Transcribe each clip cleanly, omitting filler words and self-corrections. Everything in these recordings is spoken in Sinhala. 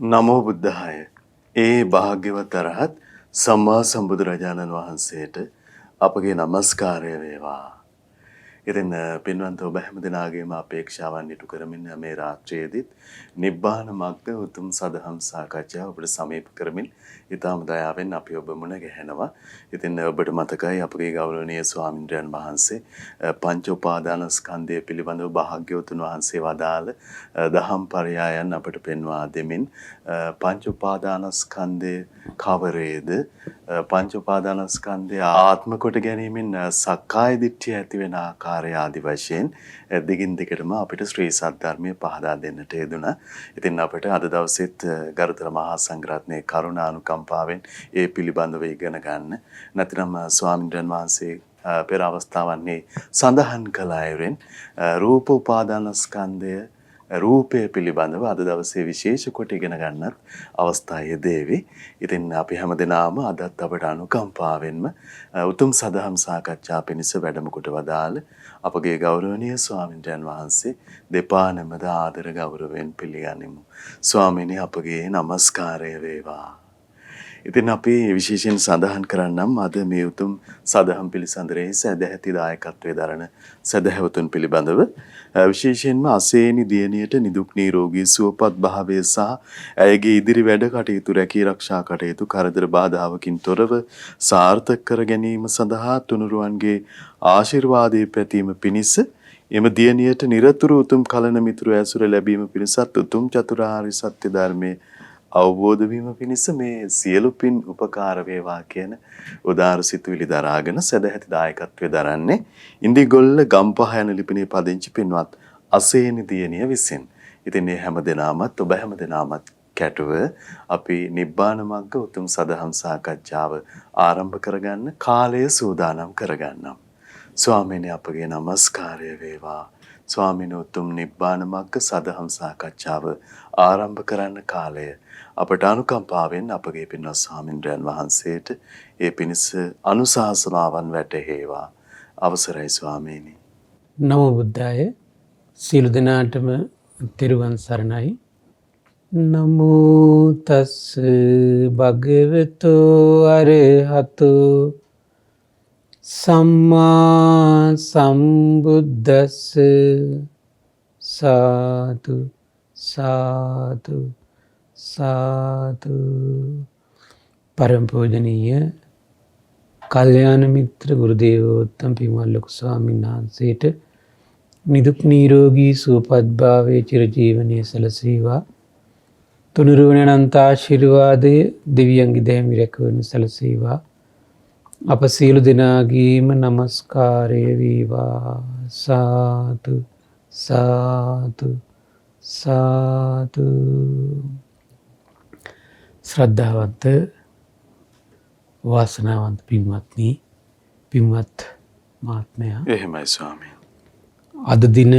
නමෝ බුද්ධාය. ඒ භාග්‍යවත් අරහත් සම්මා සම්බුදුරජාණන් වහන්සේට අපගේ নমස්කාරය වේවා. ඉතින් පින්වන්ත ඔබ හැම දිනාගේම අපේක්ෂාවන් ඉටු කරමින් මේ රාත්‍රියේදීත් නිබ්බාන මග්ග උතුම් සදහම් සාකච්ඡාව ඔබට සමීප කරමින් ඊටම දයාවෙන් අපි ඔබ මුණ ගැහෙනවා. ඉතින් ඔබට මතකයි අපගේ ගෞරවනීය ස්වාමින්ද්‍රයන් වහන්සේ පංච උපාදාන ස්කන්ධය පිළිබඳව භාග්‍යවතුන් වහන්සේ වදාළ දහම් පරයයන් අපට පෙන්වා දෙමින් පංච උපාදාන ස්කන්ධය කවරේද, පංච උපාදාන ස්කන්ධය ආත්ම කොට ගැනීමෙන් සක්කාය දිට්ඨිය ඇති වෙන ආකාරය ආදි වශයෙන් දිගින් දිගටම අපිට ශ්‍රී සද්ධර්මයේ පහදා දෙන්නට යෙදුණා. ඉතින් අපිට අද දවසෙත් ගරුතර මහා සංඝරත්නයේ කරුණානුකම්පාවෙන් ඒ පිළිබඳව ඉගෙන ගන්න. නැතිනම් ස්වාමීන් වහන්සේ පෙර අවස්ථාවන්නේ සඳහන් කළ අයුරින් රූප උපාදාන ස්කන්ධය රූපය පිළිබඳව අද දවසේ විශේෂ කොට ඉගෙන ගන්නත් අවස්ථාවේ දේවි. ඉතින් අපි හැමදෙනාම අදත් අපට අනුකම්පාවෙන්ම උතුම් සදහම් සාකච්ඡා පිණිස වැඩම කොට වදාළ අපගේ ගෞරවනීය ස්වාමින්වයන් වහන්සේ දෙපා නැමද ආදර ගෞරවයෙන් පිළිගනිමු. ස්වාමීනි අපගේ নমස්කාරය වේවා. ඉතින් අපි විශේෂයෙන් සඳහන් කරන්නම් අද මේ උතුම් සදහම් පිළිසඳරේ සදැහැති දායකත්වයේ දරන සදහැවතුන් පිළිබඳව විශේෂයෙන්ම අසේනි දියණියට නිදුක් නිරෝගී සුවපත් භාවය සහ ඇයගේ ඉදිරි වැඩ කටයුතු රැකී ආරක්ෂා කටයුතු කරදර බාධාවකින් තොරව සාර්ථක කර ගැනීම සඳහා තුනුරුවන්ගේ ආශිර්වාදයේ පැතීම පිණිස එම දියණියට නිරතුරු උතුම් කලන මිතුරු ඇසුර ලැබීම පිණිසත් උතුම් චතුරාර්ය සත්‍ය ධර්මයේ අවබෝධ වීම පිණිස මේ සියලු පින් උපකාර වේවා කියන උදාර සිතුවිලි දරාගෙන සදැහැති දායකත්වයේ දරන්නේ ඉන්දිගොල්ල ගම්පහ යන ලිපිනේ පදිංචි පින්වත් අසේනි දියණිය විසින්. ඉතින් මේ හැමදෙනාමත් ඔබ හැමදෙනාමත් කැටුව අපි නිබ්බාන මග්ග උතුම් සදහම් සාකච්ඡාව ආරම්භ කරගන්න කාලය සූදානම් කරගන්නම්. ස්වාමීනි අපගේ নমස්කාරය වේවා. ස්වාමීන් උතුම් නිබ්බාන මග්ග සදහම් සාකච්ඡාව ආරම්භ කරන්න කාලය අපට අනුකම්පාවෙන් අපගේ පින්වත් ස්වාමින්ද්‍රයන් වහන්සේට ඒ පිණිස අනුශාසනාවන් වැටහෙවා. අවසරයි ස්වාමීනි. නමෝ බුද්ධාය. සියලු දෙනාටම තෙරුවන් සරණයි. නමෝ තස් භගවතු අරහතෝ සම්මා සම්බුද්දස්ස සාදු සාදු සාදු. පරම පූජනීය කල්යාණ මිත්‍ර ගුරු දේවෝත්තම පින්වත් ලොකු ස්වාමීන් වහන්සේට නිදුක් නිරෝගී සුවපත් භාවයේ චිරජීවනයේ සැලසීවා. තුනුරුවනේ අනන්ත ආශිර්වාදයේ දිව්‍යංගි දෑමි රැකවනු සැලසීවා. අප සියලු දෙනාගේම নমස්කාරය වේවා. සාදු සාදු සාදු. ශ්‍රද්ධාවන්ත වාසනාවන්ත පින්වත්නි, පින්වත් මහත්මයා, එහෙමයි ස්වාමීන්. අද දින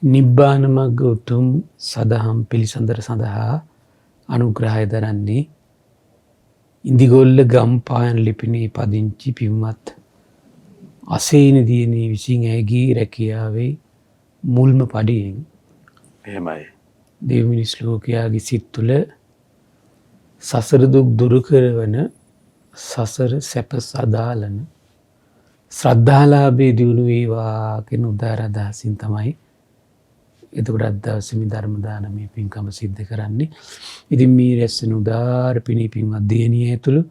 නිබ්බාන මග්ග උතුම් සදහම් පිළිසඳර සඳහා අනුග්‍රහය දරන්නේ ඉන්දිගොල්ල ගම්පායන ලිපිනේ පදිංචි පින්වත් අසේනි දියණිය විසින් ඇයගේ රැකියාවේ මුල්ම පඩියෙන් එහෙමයි. දෙව් මිනිස් ලෝකයාගේ සිත් තුළ සසර දුක් දුරු කරවන, සසර සැප සදාලන ශ්‍රද්ධාලාභේ දියුණු වේවා කියන උදාර අදහසින් තමයි එතකොට අද දවසේ මේ ධර්ම දානමය පින්කම සිද්ධ කරන්නේ. ඉතින් මේ රැස්වෙන උදාර පිණි පින්වත් දියණිය ඇතුළු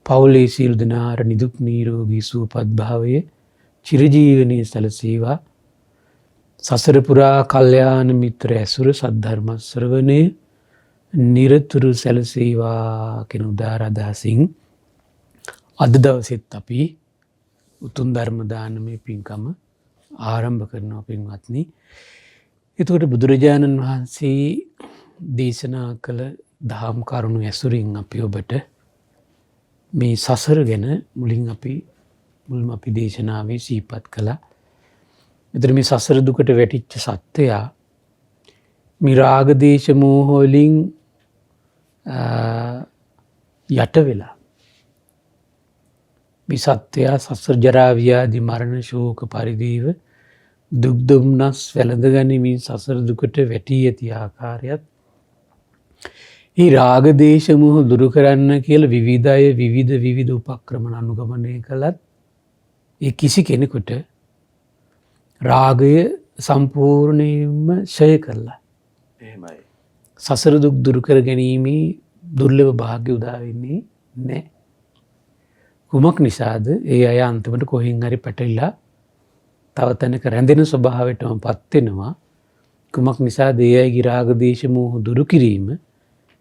පවුලේ සියලු දෙනාට නිදුක් නිරෝගී සුවපත් භාවයේ චිරජීවනයේ සැලසේවා. සසර පුරා කල්යාණ මිත්‍ර ඇසුර සද්ධර්ම ශ්‍රවණේ නිරතුරු සැලසේවා කියන උදාර අදහසින් අද දවසෙත් අපි උතුම් ධර්ම දානමය පින්කම ආරම්භ කරනවා පින්වත්නි. එතකොට බුදුරජාණන් වහන්සේ දේශනා කළ දහම් කරුණු ඇසුරින් අපි ඔබට මේ සසර ගැන මුලින් අපි දේශනාවේ සිහිපත් කළා. එතකොට මේ සසර දුකට වැටිච්ච සත්වයා මේ රාග දේශ මෝහ වලින් යට වෙලා මේ සත්වයා සසර ජරා ව්‍යාධි මරණ ශෝක පරිදේව දුක් දුම්නස් වැළඳ ගනිමින් සසර දුකට වැටී ඇති ආකාරයත් ඒ රාග දේශ මොහ දුරු කරන්න කියලා විවිධ අය විවිධ උපක්‍රම අනුගමනය කළත් ඒ කිසි කෙනෙකුට රාගය සම්පූර්ණයෙන්ම ෂය කරලා එහෙමයි. සසර දුක් දුරු කර ගැනීමේ දුර්ලභ භාග්‍ය උදා වෙන්නේ නැහැ. කුමක් නිසාද? ඒ අය අන්තිමට කොහෙන් හරි පැටලිලා තව තැනක රැඳෙන ස්වභාවයටම පත් වෙනවා. කුමක් නිසාද? ඒ අයගේ රාග දේශ මොහ දුරු කිරීම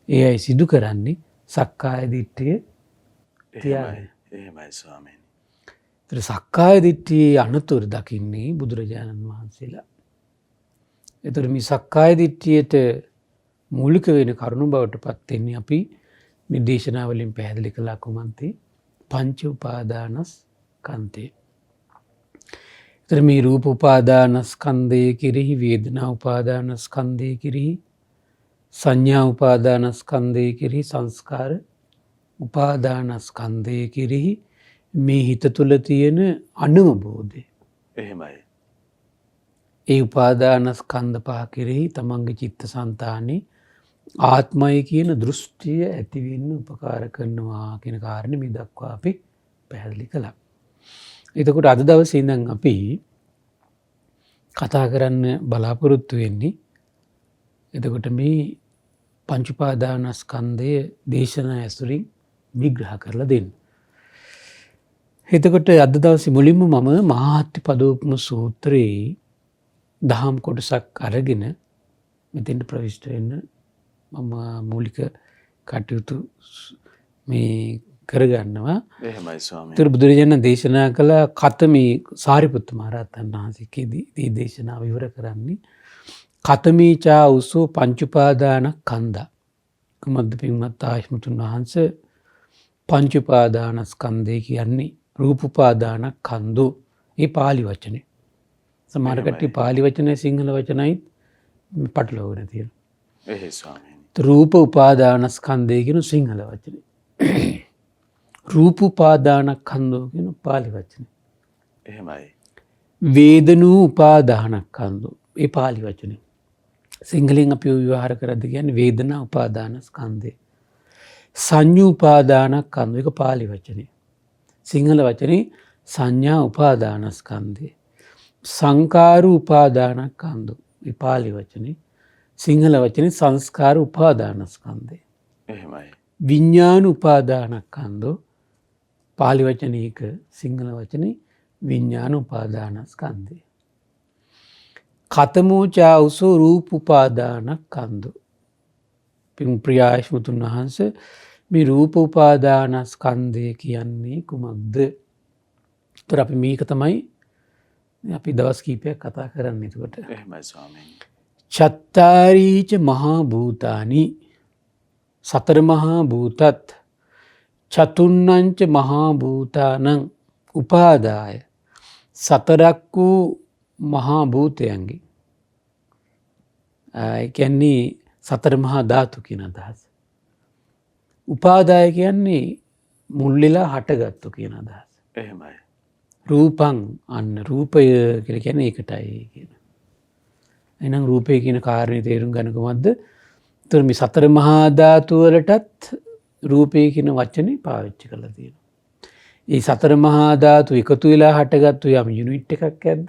ඒ අය සිදු කරන්නේ සක්කාය දිට්ඨිය තියාගෙන. එහෙමයි ස්වාමීනි. ඒතර සක්කාය දිට්ඨියේ අනතුරු දකින්නේ බුදුරජාණන් වහන්සේලා. ඒතර මේ සක්කාය දිට්ඨියට මූලික වෙන කරුණු බවට පත් වෙන්නේ අපි මේ දේශනා වලින් පැහැදිලි කළා කුමන්තේ පංච උපාදානස්කන්ධය. ඒතර මේ රූප උපාදානස්කන්ධය කෙරෙහි, වේදනා උපාදානස්කන්ධය කෙරෙහි, සංඥා උපාදානස්කන්ධය කෙරෙහි, සංස්කාර උපාදානස්කන්ධය කෙරෙහි මේ හිත තුළ තියෙන අනවබෝධය. එහෙමයි. ඒ උපාදානස්කන්ධ පහ කෙරෙහි තමන්ගේ චිත්තසංතානයේ ආත්මය කියන දෘෂ්ටිය ඇතිවෙන්න උපකාර කරනවා කියන කාරණේ මේ දක්වා අපි පැහැදිලි කළා. එතකොට අද දවසේ ඉඳන් අපි කතා කරන්න බලාපොරොත්තු වෙන්නේ එතකොට මේ පංච උපාදානස්කන්ධය දේශනා ඇසුරින් විග්‍රහ කරලා දෙන්න. එතකොට අද දවසේ මුලින්ම මම මහාත්ති පදෝපම සූත්‍රයේ දහම් කොටසක් අරගෙන මෙතෙන්ට ප්‍රවිෂ්ඨ වෙන්න මම මූලික කටයුතු මේ කරගන්නවා. එහෙමයි ස්වාමීනි. ඒතර බුදුරජාණන් දේශනා කළ කතමී සාරිපුත්ත මහරහතන් වහන්සේකේදී මේ දේශනාව විවර කරන්නේ කතමීචා උසෝ පංච උපාදානස්කන්ධා. කුමද්ද පින්වත් ආයතන වහන්සේ පංච උපාදානස්කන්ධය කියන්නේ රූප උපාදානස්කන්ධෝ. ඒ පාලි වචනේ. සමහර කට්ටිය පාලි වචනේ සිංහල වචනයි පටලවගෙන තියෙනවා. එහෙයි ස්වාමීනි. රූප උපාදානස්කන්ධය කියන සිංහල වචනේ. රූප උපාදානස්කන්ධෝ කියන පාලි වචනේ. එහෙමයි. වේදනූ උපාදානස්කන්ධෝ. ඒ පාලි වචනේ. සිංහලෙන් අපි විවහාර කරද්දී කියන්නේ වේදනා උපාදානස්කන්ධය. සංඥා උපාදානස්කන්ධය එක පාලි වචනේ. සිංහල වචනේ සංඥා උපාදානස්කන්ධය. සංකාර උපාදානස්කන්ධය. ඒ පාලි වචනේ. සිංහල වචනේ සංස්කාර උපාදානස්කන්ධය. එහෙමයි. විඥාන උපාදානස්කන්ධය. පාලි වචනේ එක, සිංහල වචනේ විඥාන උපාදානස්කන්ධය. කතමෝචා උසෝ රූප උපාදානස්කන්ධෝ. පින් ප්‍රියාශ්මතුන් වහන්සේ මේ රූප උපාදානස්කන්ධය කියන්නේ කුමක්ද? ඒතර අපි මේක තමයි අපි දවස් කීපයක් කතා කරන්නේ. එතකොට එහෙමයි ස්වාමීනි. චත්තාරීච මහා භූතානි, සතර මහා භූතත් චතුන්නංච මහා භූතානං උපාදාය සතරක් වූ මහා භූතයන්ගේ. ඒ කියන්නේ සතර මහා ධාතු කියන අදහස. උපාදාය කියන්නේ මුල්ලිලා හටගත්තු කියන අදහස. එහෙමයි. රූපං, අන්න රූපය කියලා කියන්නේ ඒකටයි කියන. එහෙනම් රූපය කියන කාරණේ තේරුම් ගන්න කොහොමද? ඒතර මේ සතර මහා ධාතු වලටත් රූපය කියන වචනේ පාවිච්චි කරලා තියෙනවා. මේ සතර මහා ධාතු එකතු වෙලා හටගත්තු යම් යුනිට් එකක් ඇද්ද?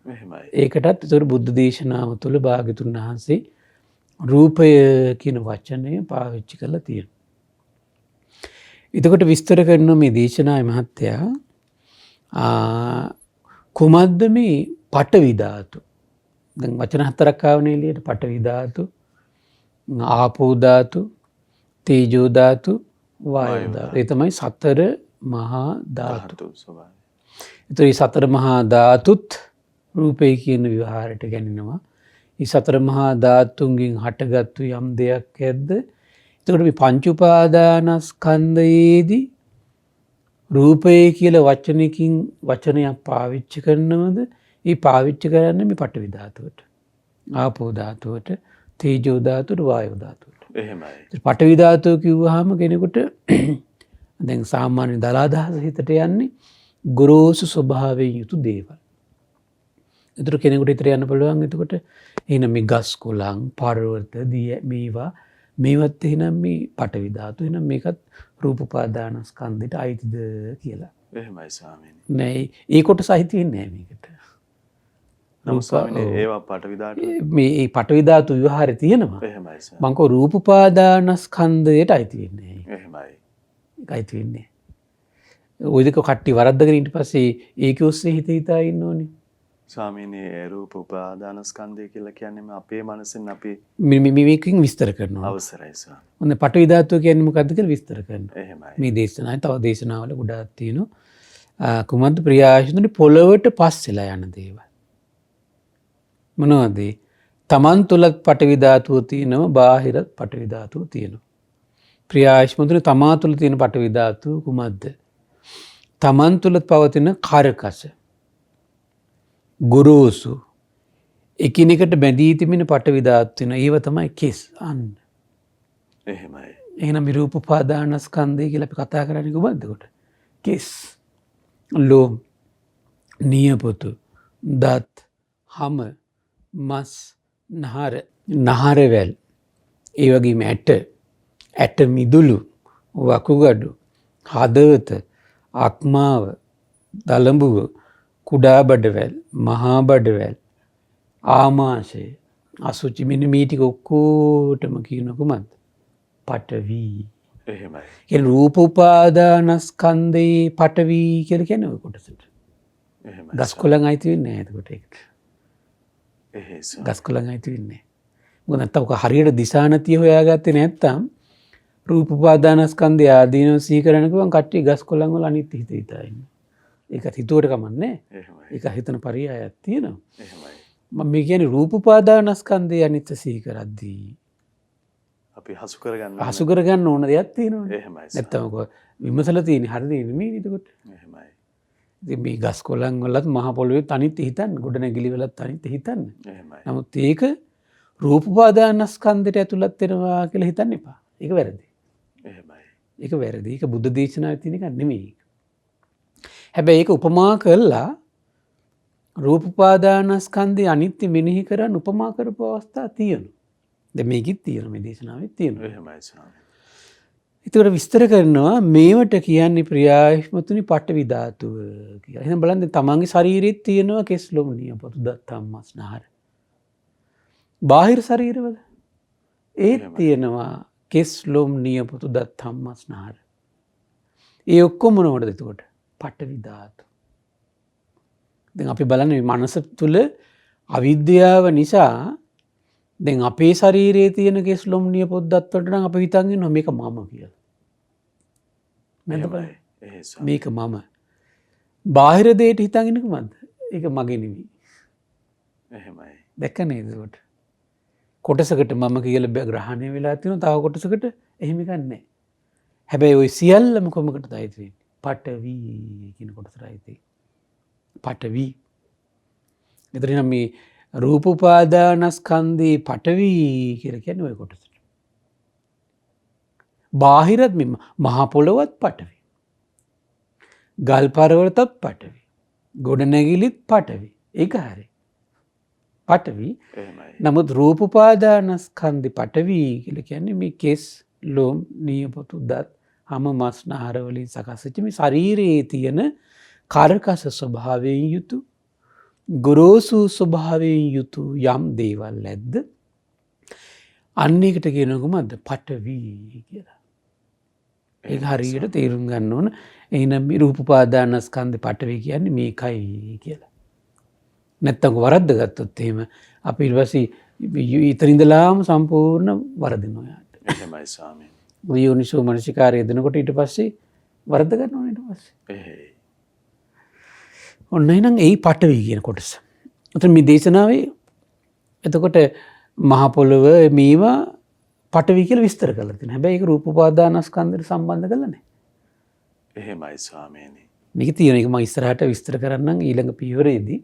එහෙමයි. ඒකටත් ඒතර බුද්ධ දේශනාව තුළ භාග්‍යතුන් වහන්සේ රූපය කියන වචනය පාවිච්චි කරලා තියෙනවා. එතකොට විස්තර කරන මේ දේශනාවේ මහත්තයා කුමද්ද මේ පඨවි ධාතු? දැන් වචන හතරක් ආවනේ එළියට. පඨවි ධාතු, ආපෝ ධාතු, තේජෝ ධාතු, වායෝ ධාතු. ඒ තමයි සතර මහා ධාතු. ස්වභාවය. ඒතර මේ සතර මහා ධාතුත් රූපේ කියන විවහාරයට ගැනෙනවා. මේ සතර මහා ධාතුන්ගෙන් හටගත්තු යම් දෙයක් ඇද්ද? එතකොට මේ පංච උපාදානස්කන්ධයේදී රූපය කියලා වචනයක් පාවිච්චි කරනවද? ඒ පාවිච්චි කරන්නේ මේ පඨවි ධාතුවට, ආපෝ ධාතුවට, තේජෝ ධාතුවට, වායෝ ධාතුවට. එහෙමයි. පඨවි ධාතුව කිව්වහම කෙනෙකුට දැන් සාමාන්‍ය දලාදහස හිතට යන්නේ ගොරෝසු ස්වභාවයෙන් යුතු දේවල්. ඒතර කෙනෙකුට හිතට යන්න පුළුවන් එතකොට එහෙනම් මේ ගස් කොළන්, පර්වත, දිය මේවා මේවත් එහෙනම් මේ පඨවි ධාතු එහෙනම් මේකත් රූප උපාදානස්කන්ධයට අයිතිද කියලා. එහෙමයි ස්වාමීනි. නෑ ඒ කොටස අයිති වෙන්නේ නෑ මේකට. නමුත් ස්වාමීනි ඒවා පටවි ධාතු. මේ පඨවි ධාතු විවහාරේ තියෙනවා. එහෙමයි ස්වාමීනි. මං කෝ රූප උපාදානස්කන්ධයට අයිති වෙන්නේ නෑ. එහෙමයි. ඒක අයිති වෙන්නේ. ඔය දෙක කට්ටි වරද්දගෙන ඊට පස්සේ ඒක ඔස්සේ හිත හිතා ඉන්න ඕනේ. ස්වාමීනි ඒ රූප උපාදානස්කන්ධය කියලා කියන්නේ අපේ මනසෙන් අපි මේකකින් විස්තර කරනවා. අවසරයි ස්වාමී. ඔන්න පඨවි ධාතුව කියන්නේ මොකද්ද කියලා විස්තර කරනවා. එහෙමයි. මේ දේශනාවේ තව දේශනාවල ගොඩාක් තියෙනවා. කුමන්ත ප්‍රියාශුතුනි පොළවට පස්සෙලා යන දේවල්. මොනවද? තමන් තුලත් පඨවි ධාතුව තියෙනවා, බාහිරත් පඨවි ධාතුව තියෙනවා. ප්‍රියාශුතුනි තමා තුල තියෙන පඨවි ධාතුව කුමක්ද? තමන් තුලත් පවතින කාරකස. ගුරුසු එකිනෙකට බැඳී තිබෙන පඨවි ධාතු වෙන ඒව තමයි කෙස් අන්න. එහෙමයි. එහෙනම් මේ රූප උපාදානස්කන්ධය කියලා අපි කතා කරන්නේ කොහොමද කොට? කෙස්, ලෝම, නියපොතු, දත්, හම, මස්, නහරවැල්, ඒ වගේම ඇට මිදුළු, වකුගඩු, හදවත, අක්මාව, දලඹුව, කුඩා බඩවැල්, මහා බඩවැල්, ආමාශය, අසුචි මෙන්න මේ ටික ඔක්කොටම කියන කොහොමද? පඨවි. එහෙමයි. ඒ රූප උපාදානස්කන්ධේ පඨවි කියලා කියන්නේ ඔය කොටසට. එහෙමයි. ගස් කොළන් අයිති වෙන්නේ නැහැ එතකොට ඒකට. එහෙයි ස්වාමී. ගස් කොළන් අයිති වෙන්නේ නැහැ. මොකද නැත්තම් ඔක හරියට දිශානතිය හොයාගත්තේ නැත්තම් රූප උපාදානස්කන්ධය ආදීනව සිහි කරන ගමන් කට්ටිය ගස් කොළන් වල අනිත් හිත හිතා ඉන්නේ. ඒකත් හිතුවට කමන්නේ. එහෙමයි. ඒක හිතන පරියායක් තියෙනවා. එහෙමයි. මම මේ කියන්නේ රූප උපාදානස්කන්ධය අනිත්‍ය සිහි කරද්දී අපි හසු කරගන්න හසු කරගන්න ඕන දෙයක් තියෙනවනේ. එහෙමයි. නැත්තම් ඔක විමසලා තියෙන හරිද නෙමෙයි එතකොට. එහෙමයි. ඉතින් මේ ගස් කොළන් වලත් මහ පොළොවේ තනිත් හිතන්න, ගොඩනැගිලි වලත් තනිත් හිතන්න. එහෙමයි. නමුත් ඒක රූප උපාදානස්කන්ධයට ඇතුළත් වෙනවා කියලා හිතන්න එපා. ඒක වැරදි. එහෙමයි. ඒක වැරදි. ඒක බුද්ධ දේශනාවේ තියෙන එකක් නෙමෙයි. හැබැයි ඒක උපමා කළා රූප උපාදානස්කන්ධය අනිත්‍ය මෙනෙහි කරන් උපමා කරපු අවස්ථා තියෙනවා. දැන් මේකෙත් තියෙනවා මේ දේශනාවෙත් තියෙනවා. එහෙමයි ස්වාමී. ඒකට විස්තර කරනවා මේවට කියන්නේ ප්‍රියාශ්මතුනි පඨවි ධාතුව කියලා. එහෙනම් බලන්න තමන්ගේ ශරීරෙත් තියෙනවා කෙස් ලොම් නියපොතු දත් හම්මස් නහර. බාහිර ශරීරවල ඒත් තියෙනවා කෙස් ලොම් නියපොතු දත් හම්මස් නහර. ඒ ඔක්කොම මොනවද එතකොට? පඨවි ධාතු. දැන් අපි බලන්නේ මනස තුල අවිද්‍යාව නිසා දැන් අපේ ශරීරයේ තියෙන කෙස් ලොම් නියපොතු දත් වලට නම් අපි හිතන් ඉන්නවා මේක මම කියලා. නැද්ද බලන්න? එහෙයි ස්වාමී. මේක මම. බාහිර දෙයට හිතන් ඉන්නේ කොහමද? ඒක මගේ නෙවෙයි. එහෙමයි. දැක්ක නේද ඒකට? කොටසකට මම කියලා ග්‍රහණය වෙලා තියෙනවා. තව කොටසකට එහෙම එකක් නැහැ. හැබැයි ওই සියල්ලම කොමකටද අයිති වෙන්නේ? පඨවි කියන කොටසට අයිති. පඨවි. එතන මේ රූප උපාදානස්කන්ධේ පඨවි කියලා කියන්නේ ওই කොටසට. බාහිරත් මෙම මහ පොළොවත් පඨවි. ගල් පරවතත් පඨවි. ගොඩනැගිලිත් පඨවි. ඒක හරි. පඨවි. එහෙමයි. නමුත් රූප උපාදානස්කන්ධේ පඨවි කියලා කියන්නේ මේ කෙස් ලොම් නියපොතු දත් හම මස් නහර වලින් සකස් වෙච්ච මේ ශරීරයේ තියෙන කාර්කස ස්වභාවයෙන් යුතු ගොරෝසු ස්වභාවයෙන් යුතු යම් දේවල් ඇද්ද අන්න ඒකට කියනවා කොහොමද? පඨවි කියලා. ඒක හරියට තේරුම් ගන්න ඕන. එහෙනම් මේ රූප උපාදානස්කන්ධේ පඨවි කියන්නේ මේකයි කියලා. නැත්තම් වරද්ද ගත්තොත් එහෙම අපි ඊට පස්සේ ඊතර ඉඳලාම සම්පූර්ණ වරදිනවා යාට. එහෙමයි ස්වාමී. යෝනිසෝ මනසිකාරය දෙනකොට ඊට පස්සේ වරද්ද ගන්නවා ඊට පස්සේ. එහෙයි. ඔන්න එහෙනම් ඒ පඨවි කියන කොටස. එතන මේ දේශනාවේ එතකොට මහ පොළොව මේවා පඨවි කියලා විස්තර කරලා තියෙනවා. හැබැයි ඒක රූප උපාදානස්කන්ධයට සම්බන්ධ කරලා නැහැ. එහෙමයි ස්වාමීනි. මේක තියෙන එක මම ඉස්සරහට විස්තර කරන්නම් ඊළඟ පියවරේදී.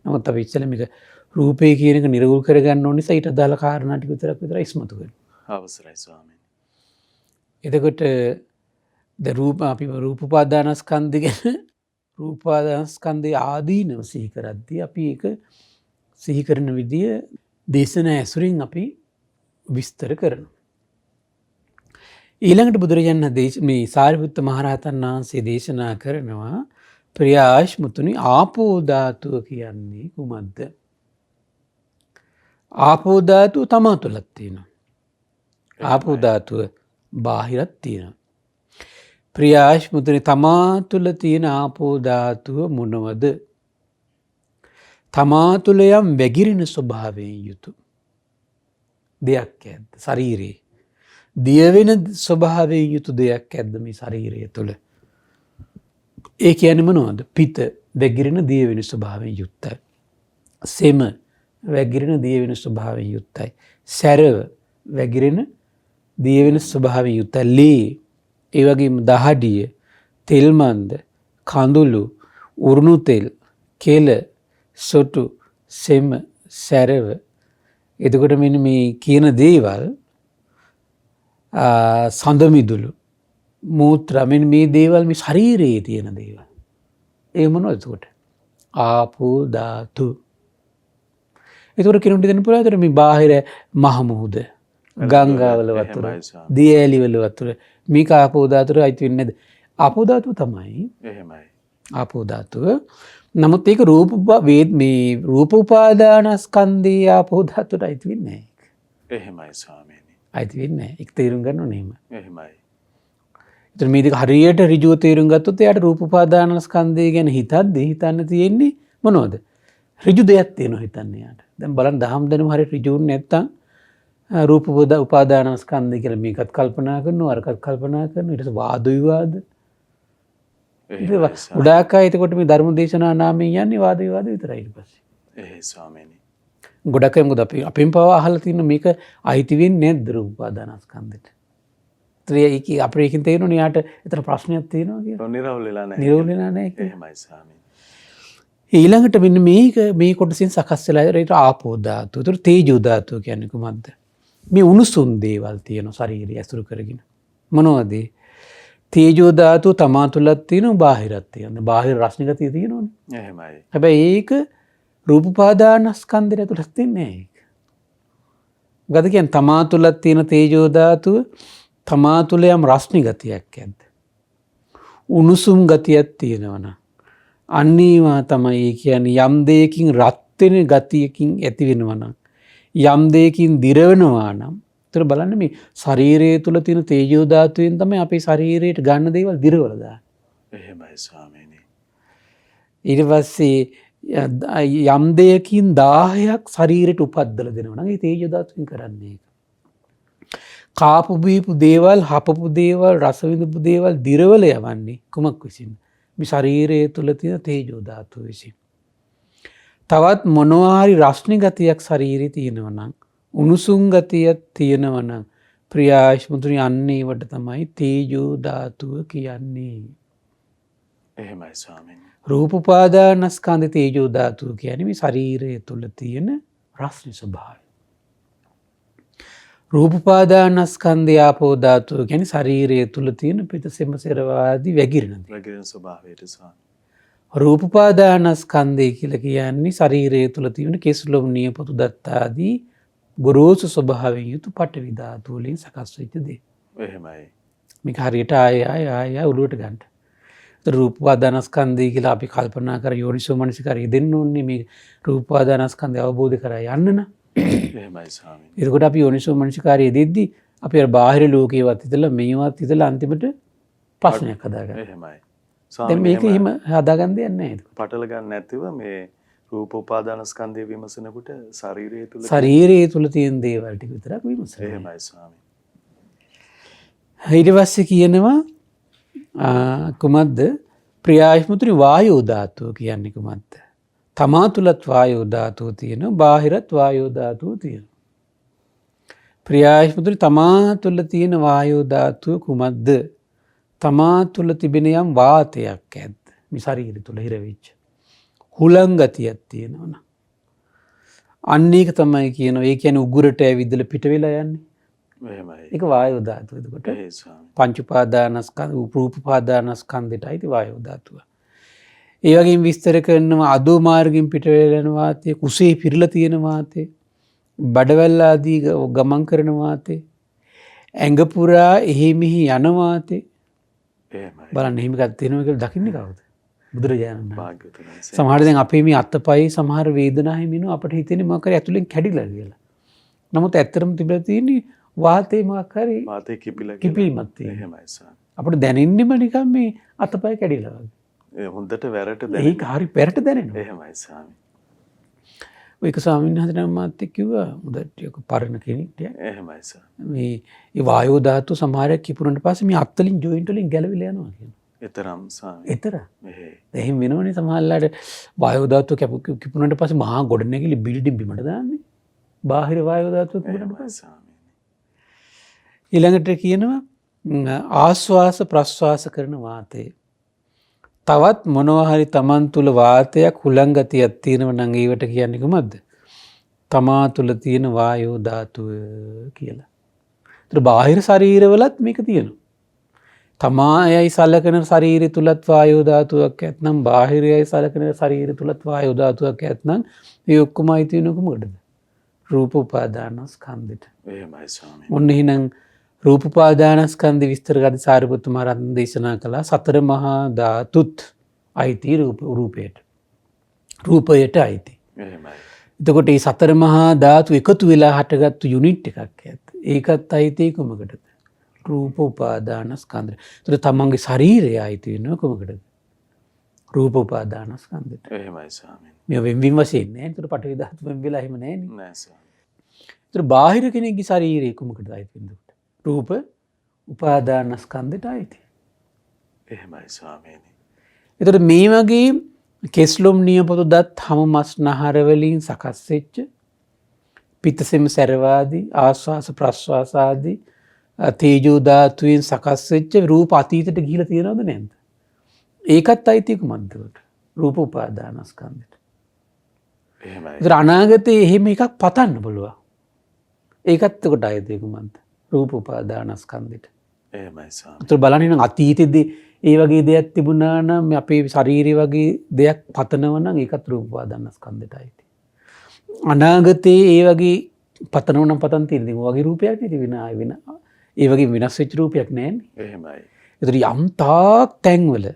නමුත් අපි ඉස්සෙල්ලා මේක රූපේ කියන එක නිරවුල් කරගන්න ඕන නිසා ඊට අදාළ කාරණා ටික විතර ඉස්මතු කරනවා. අවසරයි ස්වාමීනි. එතකොට අපි රූප උපාදානස්කන්ධය ගැන රූප උපාදානස්කන්ධයේ ආදීනව සිහි කරද්දී අපි ඒක සිහි කරන විදිය දේශනා ඇසුරින් අපි විස්තර කරනවා. ඊළඟට බුදුරජාණන් මේ සාරිපුත්ත මහරහතන් වහන්සේ දේශනා කරනවා ප්‍රිය ආයුෂ්මතුනි ආපෝ ධාතුව කියන්නේ කුමක්ද? ආපෝ ධාතුව තමා තුළත් තියෙනවා. ආපෝ ධාතුව බාහිරත් තියෙනවා. ප්‍රිය ආයුෂ්මතුනි තමා තුළ තියෙන ආපෝ ධාතුව මොනවද? තමා තුළ යම් වැగిරෙන ස්වභාවයෙන් යුතු දෙයක් ඇද්ද? ශරීරයේ දියවෙන ස්වභාවයෙන් යුතු දෙයක් ඇද්ද මේ ශරීරය තුළ? ඒ කියන්නේ මොනවද? පිත වැగిරෙන දියවෙන ස්වභාවයෙන් යුක්තයි. සෙම වැగిරෙන දියවෙන ස්වභාවයෙන් යුක්තයි. සැරව වැగిරෙන දියවෙන ස්වභාවයෙන් යුක්තයි. ලී, ඒ වගේම දහඩිය, තෙල් මන්ද, කඳුළු, උරුණු තෙල්, කෙල, සොටු, සෙම, සැරව. එතකොට මෙන්න මේ කියන දේවල් සඳමිදුළු, මූත්‍රා, මෙන්න මේ දේවල් මේ ශරීරයේ තියෙන දේවල්. ඒ මොනවද එතකොට? ආපෝ ධාතු. එතකොට කෙනෙකුට දෙන්න පුළුවන් ඒතර මේ බාහිර මහ මුහුද, ගංගාවල වතුර, දිය ඇලි වල වතුර මේක ආපෝ ධාතුවට අයිති වෙන්නේ නැද්ද? ආපෝ ධාතුව තමයි. එහෙමයි. ආපෝ ධාතුව. නමුත් ඒක මේ රූප උපාදානස්කන්ධයේ ආපෝ ධාතුවට අයිති වෙන්නේ නැහැ. එහෙමයි ස්වාමීනි. අයිති වෙන්නේ නැහැ. ඒක තේරුම් ගන්න ඕනේ එහෙම. එහෙමයි. ඒතර මේ දෙක හරියට ඍජුව තේරුම් ගත්තොත් එයාට රූප උපාදානස්කන්ධය ගැන හිතන්න තියෙන්නේ මොනවද? ඍජු දෙයක් තියෙනවා හිතන්න යාට. දැන් බලන්න දහම් දැනුම හරියට ඍජු නැත්තම් රූප උපාදානස්කන්ධය කියලා මේකත් කල්පනා කරනවා අරකත් කල්පනා කරනවා ඊට පස්සේ වාද විවාද. ගොඩාක් අය එතකොට මේ ධර්ම දේශනා නාමයෙන් යන්නේ වාද විවාද විතරයි ඊට පස්සේ. එහෙයි ස්වාමීනි. ගොඩක් අය මොකද අපෙන් පවා අහලා තියෙන මේක අයිති වෙන්නේ නැද්ද රූප උපාදානස්කන්ධෙට? අපේ ඒකෙන් තේරෙනවා යාට එතන ප්‍රශ්නයක් තියෙනවා කියලා. නිරවුල් වෙලා නැහැ. නිරවුල් වෙලා නැහැ කියලා. එහෙමයි ස්වාමීනි. ඊළඟට මෙන්න මේ කොටසින් සකස් වෙලා ඒකට ආපෝ ධාතුව. ඒතර තේජෝ ධාතුව කියන්නේ කුමක්ද? මේ උණුසුම් දේවල් තියෙන ශරීරය ඇසුරු කරගෙන. මොනවද? තේජෝ ධාතුව තමා තුළත් තියෙනවා බාහිරත් තියෙනවා. බාහිර රස්න ගතිය තියෙනවනේ. එහෙමයි. හැබැයි ඒක රූප උපාදානස්කන්ධයට ඇතුළත් වෙන්නේ නැහැ ඒක. මොකද කියන්නේ තමා තුළත් තියෙන තේජෝ ධාතුව තමා තුළ යම් රස්නි ගතියක් ඇද්ද? උණුසුම් ගතියක් තියෙනවනම් අන්නේවා තමයි කියන්නේ යම් දෙයකින් රත් වෙන ගතියකින් ඇති වෙනවා නම් යම් දෙයකින් දිරවනවා නම් ඒතර බලන්න මේ ශරීරය තුල තියෙන තේජෝ ධාතුවෙන් තමයි අපේ ශරීරයට ගන්න දේවල් දිරවලා දාන්නේ. එහෙමයි ස්වාමීනි. ඊට පස්සේ යම් දෙයකින් 1000ක් ශරීරයට උපද්දලා දෙනවා නම් ඒ තේජෝ ධාතුවෙන් කරන්නේ ඒක. කාපු බීපු දේවල්, හපපු දේවල්, රස විඳපු දේවල් දිරවල යවන්නේ කුමක් විසින්ද? මේ ශරීරයේ තුල තියෙන තේජෝ ධාතුව විසින්. තවත් මොනවා හරි රස්නි ගතියක් ශරීරේ තියෙනවා නම්, උණුසුම් ගතියක් තියෙනවා නම් ප්‍රියාශ්මතුනි අන්නේ වට තමයි තේජෝ ධාතුව කියන්නේ. එහෙමයි ස්වාමීනි. රූප උපාදානස්කන්ධ තේජෝ ධාතුව කියන්නේ මේ ශරීරයේ තුල තියෙන රස්නි ස්වභාවය. රූප උපාදානස්කන්ධය ආපෝ ධාතුව කියන්නේ ශරීරයේ තුල තියෙන පිටසෙම සෙරවාදී වැగిරෙන ස්වභාවයට ස්වාමීනි. රූප උපාදානස්කන්ධය කියලා කියන්නේ ශරීරයේ තුල තියෙන කෙස්ලොම් නියපොතු දත්ත ආදී ගොරෝසු ස්වභාවයෙන් යුතු පඨවි ධාතු වලින් සකස් වෙච්ච දේ. එහෙමයි. මේක හරියට ආය ඔළුවට ගන්න. රූප උපාදානස්කන්ධය කියලා අපි කල්පනා කර යෝනිසෝ මනසිකාරය දෙන්න ඕනේ මේ රූප උපාදානස්කන්ධය අවබෝධ කරා යන්න නම්. එහෙමයි ස්වාමීනි. එතකොට අපි යෝනිසෝ මනසිකාරය දෙද්දි අපි අර බාහිර ලෝකේවත් හිතලා මේවත් හිතලා අන්තිමට ප්‍රශ්නයක් හදාගන්න. එහෙමයි. දැන් මේක එහෙම හදාගන්න දෙයක් නැහැ. පටල ගන්න නැතිව මේ රූප උපාදානස්කන්ධය විමසනකොට ශරීරයේ තුල තියෙන දේවල් ටික විතරක් විමසනවා. එහෙමයි ස්වාමීනි. ඊට පස්සේ කියනවා කුමද්ද? ප්‍රියාශ්මතුනි වායෝ ධාතුව කියන්නේ කුමද්ද? තමා තුලත් වායෝ ධාතුව තියෙනවා, බාහිරත් වායෝ ධාතුව තියෙනවා. ප්‍රියාශ්මතුනි තමා තුල තියෙන වායෝ ධාතුව කුමද්ද? තමා තුල තිබෙන යම් වාතයක් ඇද්ද? මේ ශරීරය තුල හිර වෙච්ච හුලං ගතියක් තියෙනවනම් අන්න ඒක තමයි කියනවා. ඒ කියන්නේ උගුරට ඇවිදලා පිට වෙලා යන්නේ. එහෙමයි. ඒක වායෝ ධාතුව. එතකොට ඒ ස්වාමීනි. පංච උපාදානස්කන්ධ රූප උපාදානස්කන්ධයටයි වායෝ ධාතුව. ඒ වගේම විස්තර කරනවා අදෝ මාර්ගයෙන් පිට වෙලා යන වාතය, කුසේ පිරලා තියෙන වාතය, බඩවැල් ආදී ගමන් කරන වාතය, ඇඟ පුරා එහෙ මෙහි යනවාතේ එහෙමයි. බලන්න එහෙම එකක් තියෙනවා කියලා දකින්නේ කවුද? බුදුරජාණන් වහන්සේ. භාග්‍යවතුන් වහන්සේ. සමහර දැන් අපේ මේ අත්පයි සමහර වේදනා හිමිනු අපිට හිතෙන්නේ මොකක් හරි ඇතුලෙන් කැඩිලා කියලා. නමුත් ඇත්තටම තිබිලා තියෙන්නේ වාතේ මොකක් හරි වාතේ කිපිලා කිපීමක් තියෙනවා. එහෙමයි ස්වාමී. අපිට දැනෙන්නෙම නිකන් මේ අතපය කැඩිලා වගේ. ඒ හොඳට වැරට ඒක හරි පෙරට දැනෙනවා. එහෙමයි ස්වාමී. ඒක ස්වාමීන් වහන්සේ නම් මාත් එක්ක කිව්වා මුදට එක පරණ කෙනෙක් එහෙමයි ස්වාමී. මේ ඒ වායෝ ධාතු සමහරක් කිපුණාට පස්සේ මේ අත්වලින් ජොයින්ට් වලින් ගැලවිලා යනවා කියනවා. එතරම් ස්වාමී. ඒතර එහේ. එහෙම වෙනවනේ සමහරලාට වායෝ ධාතු කිපුණාට පස්සේ මහා ගොඩනැගිලි බිල්ඩින් බිමට දාන්නේ. බාහිර වායෝ ධාතුව කිපුණාට එහෙමයි පස්සේ. ස්වාමී. ඊළඟට කියනවා ආශ්වාස ප්‍රශ්වාස කරන වාතය. තවත් මොනවා හරි තමන් තුළ වාතයක් හුලංගතියක් තියෙනව නම් ඒවට කියන්නේ කොහොමද? තමා තුළ තියෙන වායෝ ධාතුව කියලා. ඒතර බාහිර ශරීරවලත් මේක තියෙනවා. තමායයි සලකන ශරීරය තුලත් වායෝ ධාතුවක් ඇත්නම් බාහිරයයි සලකන ශරීරය තුලත් වායෝ ධාතුවක් ඇත්නම් මේ ඔක්කොම අයිති වෙන කොහොමද? රූප උපාදානස්කන්ධෙට. එහෙමයි ස්වාමී. මොන්න එහෙනම් රූප උපාදානස්කන්ධ විස්තර කරද්දී සාරිපුත්ත මහ රහතන් දේශනා කළා සතර මහා ධාතුත් අයිති රූපයට. රූපයට අයිති. එහෙමයි. එතකොට මේ සතර මහා ධාතු එකතු වෙලා හටගත්තු යුනිට් එකක් ඇත්ත. ඒකත් අයිති කොමකටද? රූප උපාදානස්කන්ධ. ඒතර තමන්ගේ ශරීරය අයිති වෙනවා කොමකටද? රූප උපාදානස්කන්ධෙට. එහෙමයි ස්වාමී. මේ වෙන්වීම වශයෙන් නෑ. ඒතර පඨවි ධාතු වෙන් වෙලා එහෙම නෑනේ. නෑ ස්වාමී. ඒතර බාහිර කෙනෙක්ගේ ශරීරය කොමකටද අයිති වෙන්නේ? රූප උපාදානස්කන්ධෙට අයිති. එහෙමයි ස්වාමීනි. එතකොට මේ වගේ කෙස්ලොම් නියපොතු දත් හම මස් නහර වලින් සකස් වෙච්ච පිත්තසෙම සැරවාදී ආස්වාස ප්‍රස්වාස ආදී තේජෝ ධාතුවෙන් සකස් වෙච්ච රූප අතීතයට ගිහිලා තියෙනවද නැද්ද? ඒකත් අයිති කුමක්ද? රූප උපාදානස්කන්ධෙට. එහෙමයි. ඒතර අනාගතේ එහෙම එකක් පතන්න පුළුවන්. ඒකත් උකට අයිති කුමක්ද? රූප උපාදානස්කන්ධෙට. එහෙමයි ස්වාමී. ඒතර බලන්න නම් අතීතයේදී ඒ වගේ දෙයක් තිබුණා නම් අපේ ශරීරය වගේ දෙයක් පතනවා නම් ඒකත් රූප උපාදානස්කන්ධෙට අයිති. අනාගතේ ඒ වගේ පතනවා නම් පතන් තියෙන දේ වගේ රූපයක් නෙවෙයි වෙන ඒ වගේ වෙනස් වෙච්ච රූපයක් නැහැනේ. එහෙමයි. ඒතර යම් තාක් තැන්වල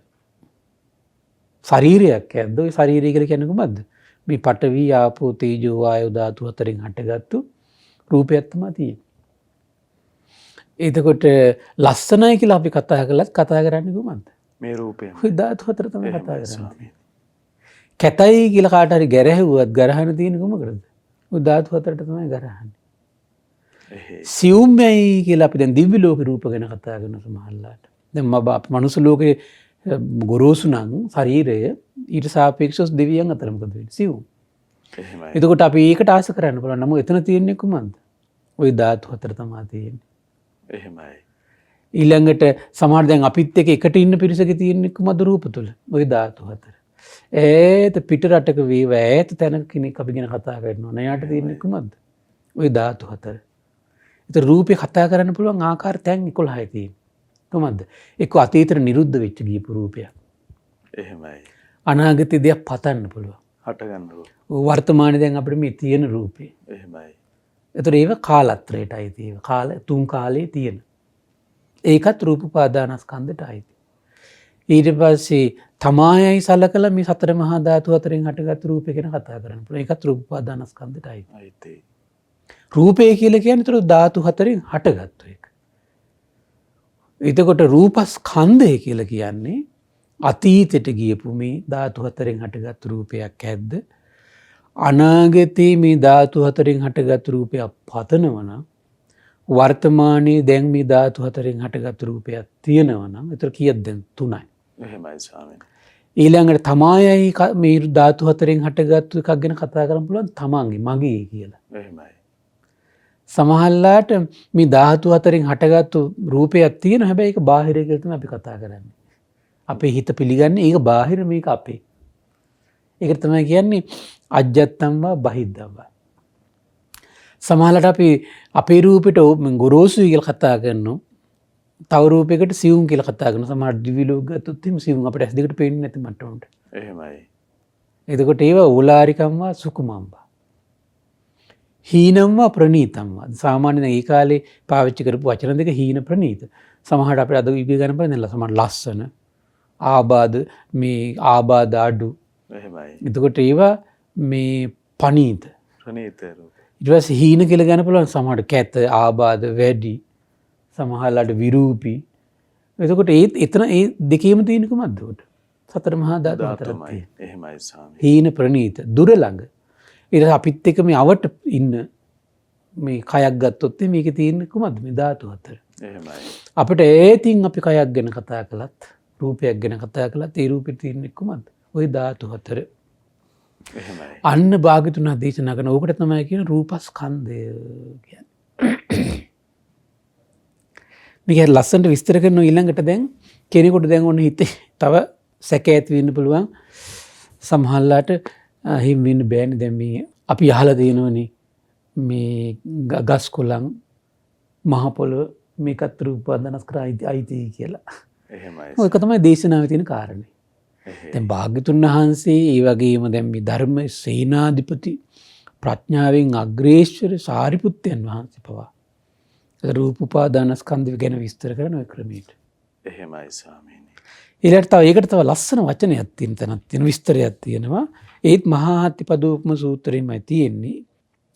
ශරීරයක් ඇද්ද ඔය ශරීරය කියලා කියන්නේ කොහොමද? මේ පඨවි ආපෝ තේජෝ වායෝ ධාතු හතරෙන් හටගත්තු රූපයක් තමයි තියෙන්නේ. එතකොට ලස්සනයි කියලා අපි කතා කළත් කතා කරන්නේ කොහොමද? මේ රූපය. ඔය ධාතු හතර තමයි කතා කරන්නේ. කැතයි කියලා කාට හරි ගැරහැව්වත් ගරහන තියෙන්නේ කොහොමද? ඔය ධාතු හතරට තමයි ගරහන්නේ. එහේ. සියුම්මයි කියලා අපි දැන් දිව්‍ය ලෝක රූප ගැන කතා කරන සමහරලාට. දැන් මනුස්ස ලෝකේ ගොරෝසු නම් ශරීරය ඊට සාපේක්ෂව දෙවියන් අතර මොකද වෙන්නේ? සියුම්. එහෙමයි. එතකොට අපි ඒකට ආස කරන්න පුළුවන්. නමුත් එතන තියෙන්නේ කොහොමද? ওই ධාතු හතර තමයි තියෙන්නේ. එහෙමයි. ඊළඟට සමහර දැන් අපිත් එක්ක එකට ඉන්න පිරිසක තියෙන්නේ කොහොමද රූප තුල? ওই ධාතු හතර. ඈත පිට රටක වේව ඈත තැනක කෙනෙක් අපි ගැන කතා කරනවා. නයාට තියෙන්නේ කොහොමද? ওই ධාතු හතර. ඒතර රූපේ කතා කරන්න පුළුවන් ආකාර තැන් 11යි තියෙන්නේ. කොහොමද? එක්ක අතීතෙට නිරුද්ධ වෙච්ච ගියපු රූපයක්. එහෙමයි. අනාගතේ දෙයක් පතන්න පුළුවන්. හට ගන්න රූප. වර්තමානයේ දැන් අපිට මේ තියෙන රූපේ. එහෙමයි. ඒතර ඒව කාලත්‍රයට අයිති. ඒව කාල තුන් කාලේ තියෙන. ඒකත් රූප උපාදානස්කන්ධයට අයිති. ඊට පස්සේ තමායයි සලකලා මේ සතර මහා ධාතු හතරෙන් හටගත් රූපේ ගැන කතා කරන්න පුළුවන්. ඒකත් රූප උපාදානස්කන්ධයට අයිති. අයිති. රූපය කියලා කියන්නේ ඒතර ධාතු හතරෙන් හටගත්තු එක. එතකොට රූපස්කන්ධය කියලා කියන්නේ අතීතයට ගියපු මේ ධාතු හතරෙන් හටගත් රූපයක් ඇද්ද? අනාගතේ මේ ධාතු හතරෙන් හටගත් රූපයක් පතනවා නම් වර්තමානයේ දැන් මේ ධාතු හතරෙන් හටගත් රූපයක් තියෙනවා නම් ඒතර කීයද දැන්? 3යි. එහෙමයි ස්වාමීනි. ඊළඟට තමායයි මේ ධාතු හතරෙන් හටගත්තු එකක් ගැන කතා කරන්න පුළුවන් තමන්ගේ මගේ කියලා. එහෙමයි. සමහරලාට මේ ධාතු හතරෙන් හටගත්තු රූපයක් තියෙන හැබැයි ඒක බාහිර කියලා තමයි අපි කතා කරන්නේ. අපේ හිත පිළිගන්නේ ඒක බාහිර මේක අපේ. ඒකට තමයි කියන්නේ අජ්ජත්තම් වා බහිද්දම් වා. සමහරලාට අපි අපේ රූපෙට ගොරෝසුයි කියලා කතා කරනවා. තව රූපයකට සියුම් කියලා කතා කරනවා. සමහර දිවි ලෝක ගත්තොත් එහෙම සියුම් අපිට ඇස් දෙකට පේන්නේ නැති මට්ටමකට. එහෙමයි. එතකොට ඒව ඕලාරිකම් වා සුකුමම් වා. හීනම්වා ප්‍රනීතම්වා. සාමාන්‍යයෙන් ඒ කාලේ පාවිච්චි කරපු වචන දෙක හීන ප්‍රනීත. සමහරට අපිට අද ඉගෙන ගන්න බෑ සමහර ලස්සන ආබාධ මේ ආබාධ අඩු. එහෙමයි. එතකොට ඒවා මේ පනීත. ප්‍රනීත රූප. ඊට පස්සේ හීන කියලා ගන්න පුළුවන් සමහරට කැත ආබාධ වැඩි. සමහරලාට විරූපී. එතකොට එතන ඒ දෙකේම තියෙන කොහොමද උඩ? සතර මහා ධාතු හතරක් තියෙනවා. එහෙමයි ස්වාමී. හීන ප්‍රනීත දුර ළඟ. ඊට අපිත් එක්ක මේ අවට ඉන්න මේ කයක් ගත්තොත් මේකේ තියෙන කොහොමද මේ ධාතු හතර. එහෙමයි. අපිට ඒතින් අපි කයක් ගැන කතා කළත් රූපයක් ගැන කතා කළත් ඒ රූපෙ තියෙන්නේ කොහොමද? ওই ධාතු හතර. එහෙමයි. අන්න භාග්‍යතුන් දේශනා කරන ඕකට තමයි කියන රූපස්කන්ධය කියන්නේ. මේක ලස්සනට විස්තර කරන ඊළඟට දැන් කෙනෙකුට දැන් ඔන්න හිතේ තව සැක ඇති වෙන්න පුළුවන්. සමහරලාට හිම් වෙන්න බෑනේ දැන් මේ අපි අහලා තියෙනවනේ මේ ගස් කොළන් මහ පොළොව මේකත් රූපාදානස්කර අයිති කියලා. එහෙමයි. ඔයක තමයි දේශනාවේ තියෙන කාරණේ. දැන් භාග්‍යතුන් වහන්සේ ඒ වගේම දැන් මේ ධර්ම සේනාධිපති ප්‍රඥාවෙන් අග්‍රේශ්වර සාරිපුත්තයන් වහන්සේ පවා රූප උපාදානස්කන්ධය ගැන විස්තර කරන ඔය ක්‍රමයට. එහෙමයි ස්වාමීනි. ඊළඟට තව ඒකට තව ලස්සන වචනයක් තියෙන තැනක් තියෙන විස්තරයක් තියෙනවා. ඒත් මහා හත්තිපදෝපම සූත්‍රයේමයි තියෙන්නේ.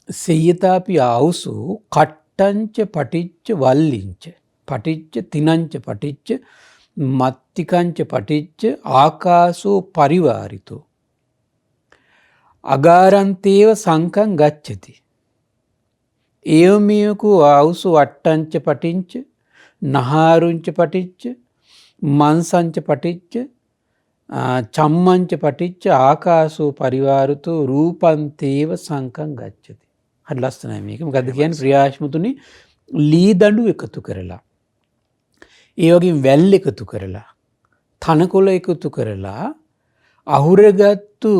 සේයතාපි ආවුසෝ කට්ටංච පටිච්ච වල්ලිංච පටිච්ච තිනංච පටිච්ච මත්තිකංච පටිච්ච ආකාසෝ පරිවාරිතෝ අගාරන්තේව සංකං ගච්ඡති ඒවමියකෝ ආවුසු අට්ටංච පටිච්ච නහාරුංච පටිච්ච මන්සංච පටිච්ච චම්මංච පටිච්ච ආකාසෝ පරිවාරිතෝ රූපන්තේව සංකං ගච්ඡති. හරි ලස්සනයි මේක. මොකද්ද කියන්නේ? ප්‍රියාශ්මතුනි ලී දඬු එකතු කරලා ඒ වගේම වැල් එකතු කරලා තනකොළ එකතු කරලා අහුරගත්තු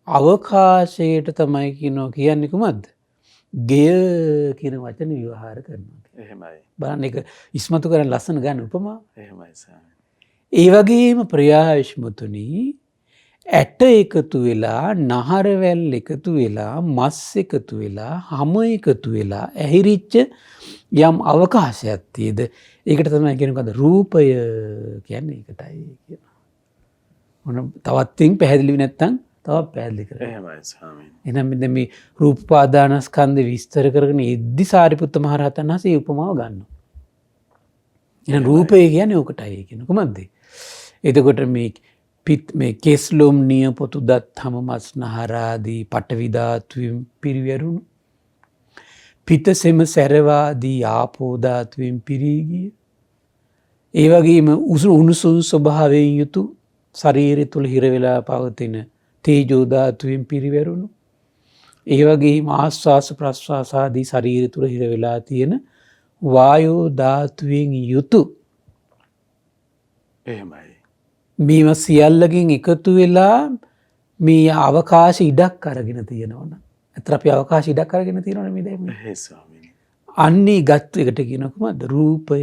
අවකාශයට තමයි කියන්නේ කොහොමද? ගෙය කියන වචන විවහාර කරනවා. එහෙමයි. බලන්න ඒක ඉස්මතු කරන් ලස්සන ගන්න උපමා. එහෙමයි ස්වාමී. ඒ වගේම ප්‍රියාශ්මතුනි ඇට එකතු වෙලා නහර වැල් එකතු වෙලා මස් එකතු වෙලා හම එකතු වෙලා ඇහිරිච්ච යම් අවකාශයක් තියෙද ඒකට තමයි කියනකද රූපය කියන්නේ ඒකටයි කියනවා. මොන තවත් පැහැදිලි නැත්නම් තවත් පැහැදිලි කරන්න. එහෙමයි ස්වාමීනි. එහෙනම් මෙන්න මේ රූපාදානස්කන්ධ විස්තර කරගෙන ඉද්දි සාරිපුත්ත මහ රහතන් වහන්සේ උපමාව ගන්නවා. එහෙනම් රූපය කියන්නේ ඕකටයි කියන කොහොමද? එතකොට මේ කෙස්ලොම් නියපොතු දත් හම මස් නහර ආදී පඨවි ධාතුවෙන් පිරිවැරුණු පිතසෙම සැරවාදී ආපෝ ධාතුවෙන් පිරී ගිය ඒ වගේම උණුසුම් ස්වභාවයෙන් යුතු ශරීරය තුල හිර වෙලා පවතින තේජෝ ධාතුවෙන් පිරිවැරුණු ඒ වගේම ආස්වාස ප්‍රස්වාස ආදී ශරීරය තුල හිර වෙලා තියෙන වායෝ ධාතුවෙන් යුතු එහෙමයි. මේවා සියල්ලකින් එකතු වෙලා මේ අවකාශ ඉඩක් අරගෙන තියෙනවනේ. අතර අපි අවකාශ ඉඩක් අරගෙන තියෙනවනේ මේ දැන්. එහෙයි ස්වාමීනි. අන්නේ ගත් එකට කියන කොහමද? රූපය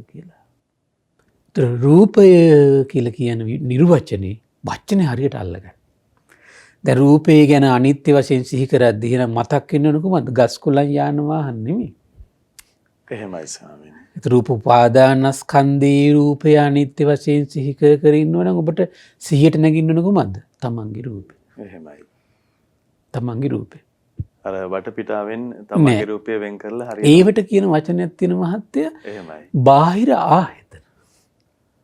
කියලා. ඒතර රූපය කියලා කියන නිර්වචනේ වචනේ හරියට අල්ලගන්න. දැන් රූපය ගැන අනිත්‍ය වශයෙන් සිහි කරද්දී එහෙනම් මතක් වෙනවනේ කොහමද? ගස් කොළන් යාන වාහන නෙමෙයි. එහෙමයි ස්වාමීනි. රූප උපාදානස්කන්ධේ රූපය අනිත්‍ය වශයෙන් සිහි කර ඉන්නවනම් ඔබට සිහියට නැගින්න ඕන කොහමද? තමන්ගේ රූපේ. එහෙමයි. තමන්ගේ රූපේ. අර වටපිටාවෙන් තමන්ගේ රූපය වෙන් කරලා හරියට. ඒවට කියන වචනයක් තියෙන මහත්තයා. එහෙමයි. බාහිර ආයතන.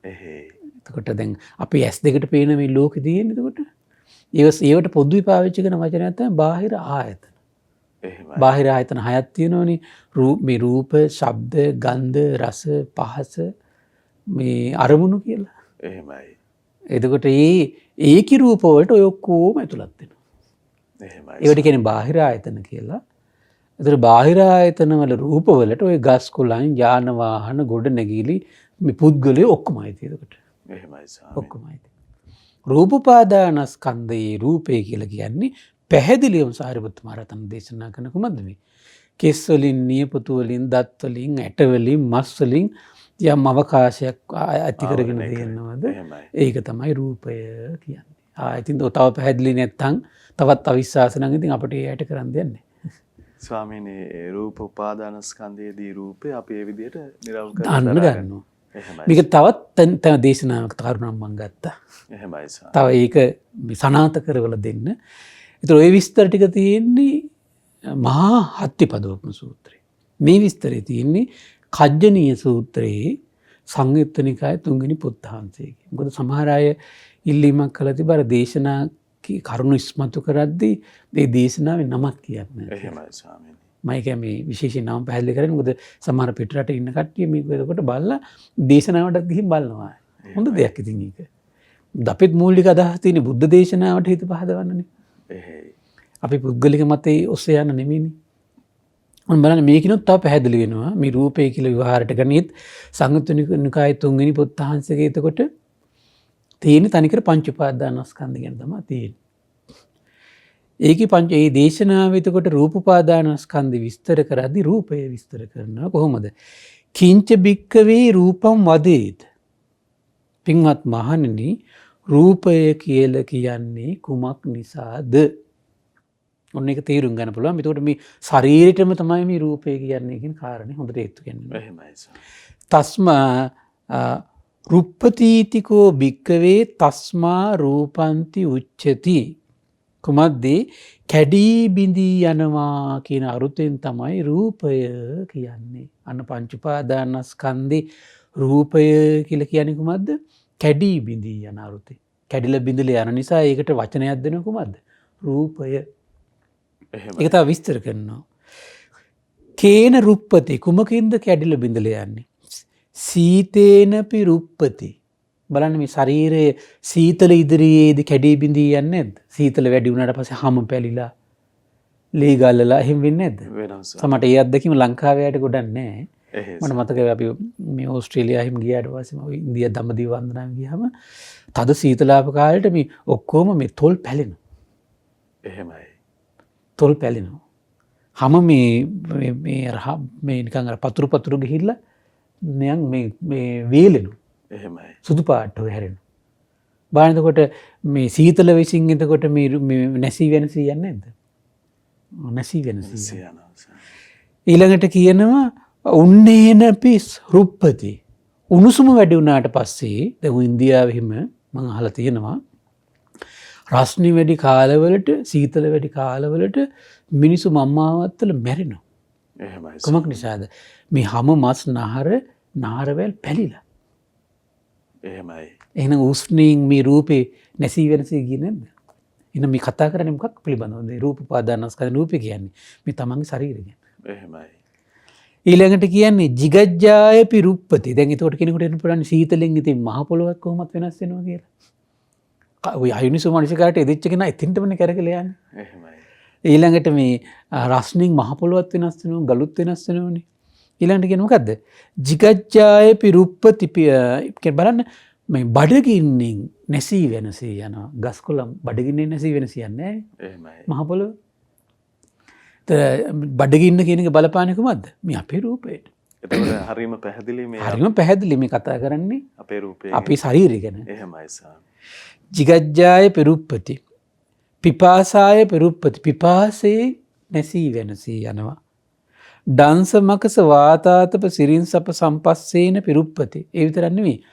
එහෙයි. එතකොට දැන් අපි S2කට පේන මේ ලෝකෙ තියෙන එතකොට ඒවට පොදුයි පාවිච්චි කරන වචනයක් තමයි බාහිර ආයතන. එහෙමයි. බාහිර ආයතන 6ක් තියෙනවනේ. මේ රූප, ශබ්ද, ගන්ධ, රස, පහස මේ අරමුණු කියලා. එහෙමයි. එතකොට ඒකි රූප වලට ඔය ඔක්කොම ඇතුළත් වෙනවා. එහෙමයි. ඒවට කියන්නේ බාහිර ආයතන කියලා. ඒතර බාහිර ආයතන වල රූප වලට ඔය ගස් කොළන්, යාන වාහන, ගොඩ නැගිලි මේ පුද්ගලයෝ ඔක්කොමයි තියෙනකොට. එහෙමයි ස්වාමීනි. ඔක්කොමයි. රූපපාදානස්කන්ධයේ රූපය කියලා කියන්නේ පැහැදිලිවම සාරිපුත්ත මහ රහතන් දේශනා කරන කොහොමද මේ? කෙස් වලින්, නියපොතු වලින්, දත් වලින්, ඇට වලින්, මස් වලින් යම් අවකාශයක් ඇති කරගෙන තියෙනවද? ඒක තමයි රූපය කියන්නේ. ඉතින් තව පැහැදිලි නැත්නම් තවත් අවිශ්වාස නම් ඉතින් අපිට ඒකට කරන්න දෙන්නේ. ස්වාමීනි රූප උපාදානස්කන්ධයේදී රූපේ අපි ඒ විදිහට නිරවුල් දන්න කරලා ගන්නවා. එහෙමයි. මේක තවත් තව දේශනාවක් කරුණක් මම ගත්තා. එහෙමයි ස්වාමී. තව ඒක සනාත කරවල දෙන්න. ඒතර ওই විස්තර ටික තියෙන්නේ මහා හත්තිපදෝපම සූත්‍රයේ. මේ විස්තරේ තියෙන්නේ කජ්ජනීය සූත්‍රයේ සංයුත්ත නිකාය 3 වෙනි පොත්හන්සේගේ. මොකද සමහර අය ඉල්ලීමක් කළා තිබර දේශනා කරුණු ඉස්මතු කරද්දී මේ දේශනාවේ නමක් කියන්නේ නැහැ. එහෙමයි ස්වාමීනි. මම මේ විශේෂ නම පැහැදිලි කරන්නේ මොකද සමහර පිටරට ඉන්න කට්ටිය මේක එතකොට බලලා දේශනාවටත් ගිහින් බලනවා. හොඳ දෙයක් ඉතින් ඒක. අපිත් මූලික අදහස තියෙන්නේ බුද්ධ දේශනාවට හිත පහදවන්නනේ. එහෙයි. අපි පුද්ගලික මතේ ඔස්සේ යන්න නෙමෙයිනේ. මම බලන්න මේකිනුත් තව පැහැදිලි වෙනවා. මේ රූපය කියලා විවහාරයට ගනිත් සංයුත්ත නිකායේ 3 වෙනි පොත්හන්සේගේ එතකොට තියෙන තනිකර පංච උපාදානස්කන්ධ ගැන තමයි තියෙන්නේ. ඒකේ ඒ දේශනාව එතකොට රූප උපාදානස්කන්ධ විස්තර කරද්දී රූපය විස්තර කරනවා කොහොමද? කිංච බික්කවේ රූපම් වදේත්. පින්වත් මහණෙනි රූපය කියලා කියන්නේ කුමක් නිසාද? ඔන්න ඒක තේරුම් ගන්න පුළුවන්. එතකොට මේ ශරීරෙටම තමයි මේ රූපය කියන්නේ කියන කාරණේ හොඳට ඒත්තු ගන්න. එහෙමයි ස්වාමී. තස්මා රුප්පතීතිකෝ භික්කවේ තස්මා රූපන්ති උච්චති. කුමක්දී කැඩී බිඳී යනවා කියන අරුතෙන් තමයි රූපය කියන්නේ. අන්න පංච උපාදානස්කන්ධේ රූපය කියලා කියන්නේ කුමක්ද? කැඩී බිඳී යන අරුතේ. කැඩිලා බිඳලා යන නිසා ඒකට වචනයක් දෙනවා කුමක්ද? රූපය. එහෙමයි. ඒක තව විස්තර කරනවා. කේන රුප්පති කුමකින්ද කැඩිලා බිඳලා යන්නේ? සීතේනපි රුප්පති. බලන්න මේ ශරීරයේ සීතල ඉදිරියේදී කැඩී බිඳී යන්නේ නැද්ද? සීතල වැඩි වුණාට පස්සේ හැම පැලිලා ලේ ගල්ලලා එහෙම වෙන්නේ නැද්ද? වෙනවා. සමහරට ඒ අත්දැකීම ලංකාවේ අයට ගොඩක් නැහැ. එහෙයි. මට මතකයි අපි මේ ඕස්ට්‍රේලියාව එහෙම ගියාට පස්සේ මම ඉන්දියා දඹදිව වන්දනාව ගියාම තද සීතලාප කාලේට මේ ඔක්කොම මේ තොල් පැලෙනවා. එහෙමයි. තොල් පැලෙනවා. හැම මේ නිකන් අර පතුරු ගිහිල්ලා නිකන් මේ වේලෙනවා. එහෙමයි. සුදු පාට ඔය හැරෙනවා. බලනකොට මේ සීතල විසින් එතකොට මේ නැසී වෙනසී යන්නේ නැද්ද? නැසී වෙනසී. සියනවා. ඊළඟට කියනවා උන්නේනපි රුප්පති. උණුසුම වැඩි වුණාට පස්සේ දැන් ඉන්දියාවෙ හිම මම අහලා තියෙනවා රස්නි වැඩි කාලවලට සීතල වැඩි කාලවලට මිනිසු මම්මාවත්තල මැරෙනවා. එහෙමයි. කොමක් නිසාද? මේ හැම මස් නහරවැල් පැලිලා. එහෙමයි. එහෙනම් උස්නින් මේ රූපේ නැසී වෙනසී ගියේ නැද්ද? එහෙනම් මේ කතා කරන්නේ මොකක් පිළිබඳවද? මේ රූප උපාදානස්කන්ධ රූපේ කියන්නේ මේ තමන්ගේ ශරීරය ගැන. එහෙමයි. ඊළඟට කියන්නේ jigajjāyapi ruppati. දැන් ඒකට කෙනෙකුට එන්න පුළුවන් සීතලෙන් ඉතින් මහ පොළොවක් කොහොමත් වෙනස් වෙනවා කියලා. ඔය අයුනිසු මනුෂ්‍යකාට එදිච්ච කෙනා එතින්ටමනේ කරකලා යන්නේ. එහෙමයි. ඊළඟට මේ රස්නින් මහ පොළොවත් වෙනස් වෙනවා, ගලුත් වෙනස් වෙනවනේ. ඊළඟට කියන්නේ මොකද්ද? jigajjāyapi ruppati බලන්න මේ බඩගින්නෙන් නැසී වෙනසී යනවා. ගස්කොළන් බඩගින්නෙන් නැසී වෙනසී යන්නේ නැහැ. එහෙමයි. මහ පොළොව බඩගින්න කියන එක බලපාන්නේ කුමක්ද? මේ අපේ රූපේට. එතකොට හරීම පැහැදිලි මේ හරිම පැහැදිලි මේ කතා කරන්නේ අපේ රූපේ. අපේ ශරීරය ගැන. එහෙමයි ස්වාමී. jigajjāyapi ruppati. පිපාසායපි ruppati. පිපාසයේ නැසී වෙනසී යනවා. දංශ මකස වාතාතප සිරින්සප සම්පස්සේන පිරුප්පති. ඒ විතරක් නෙමෙයි.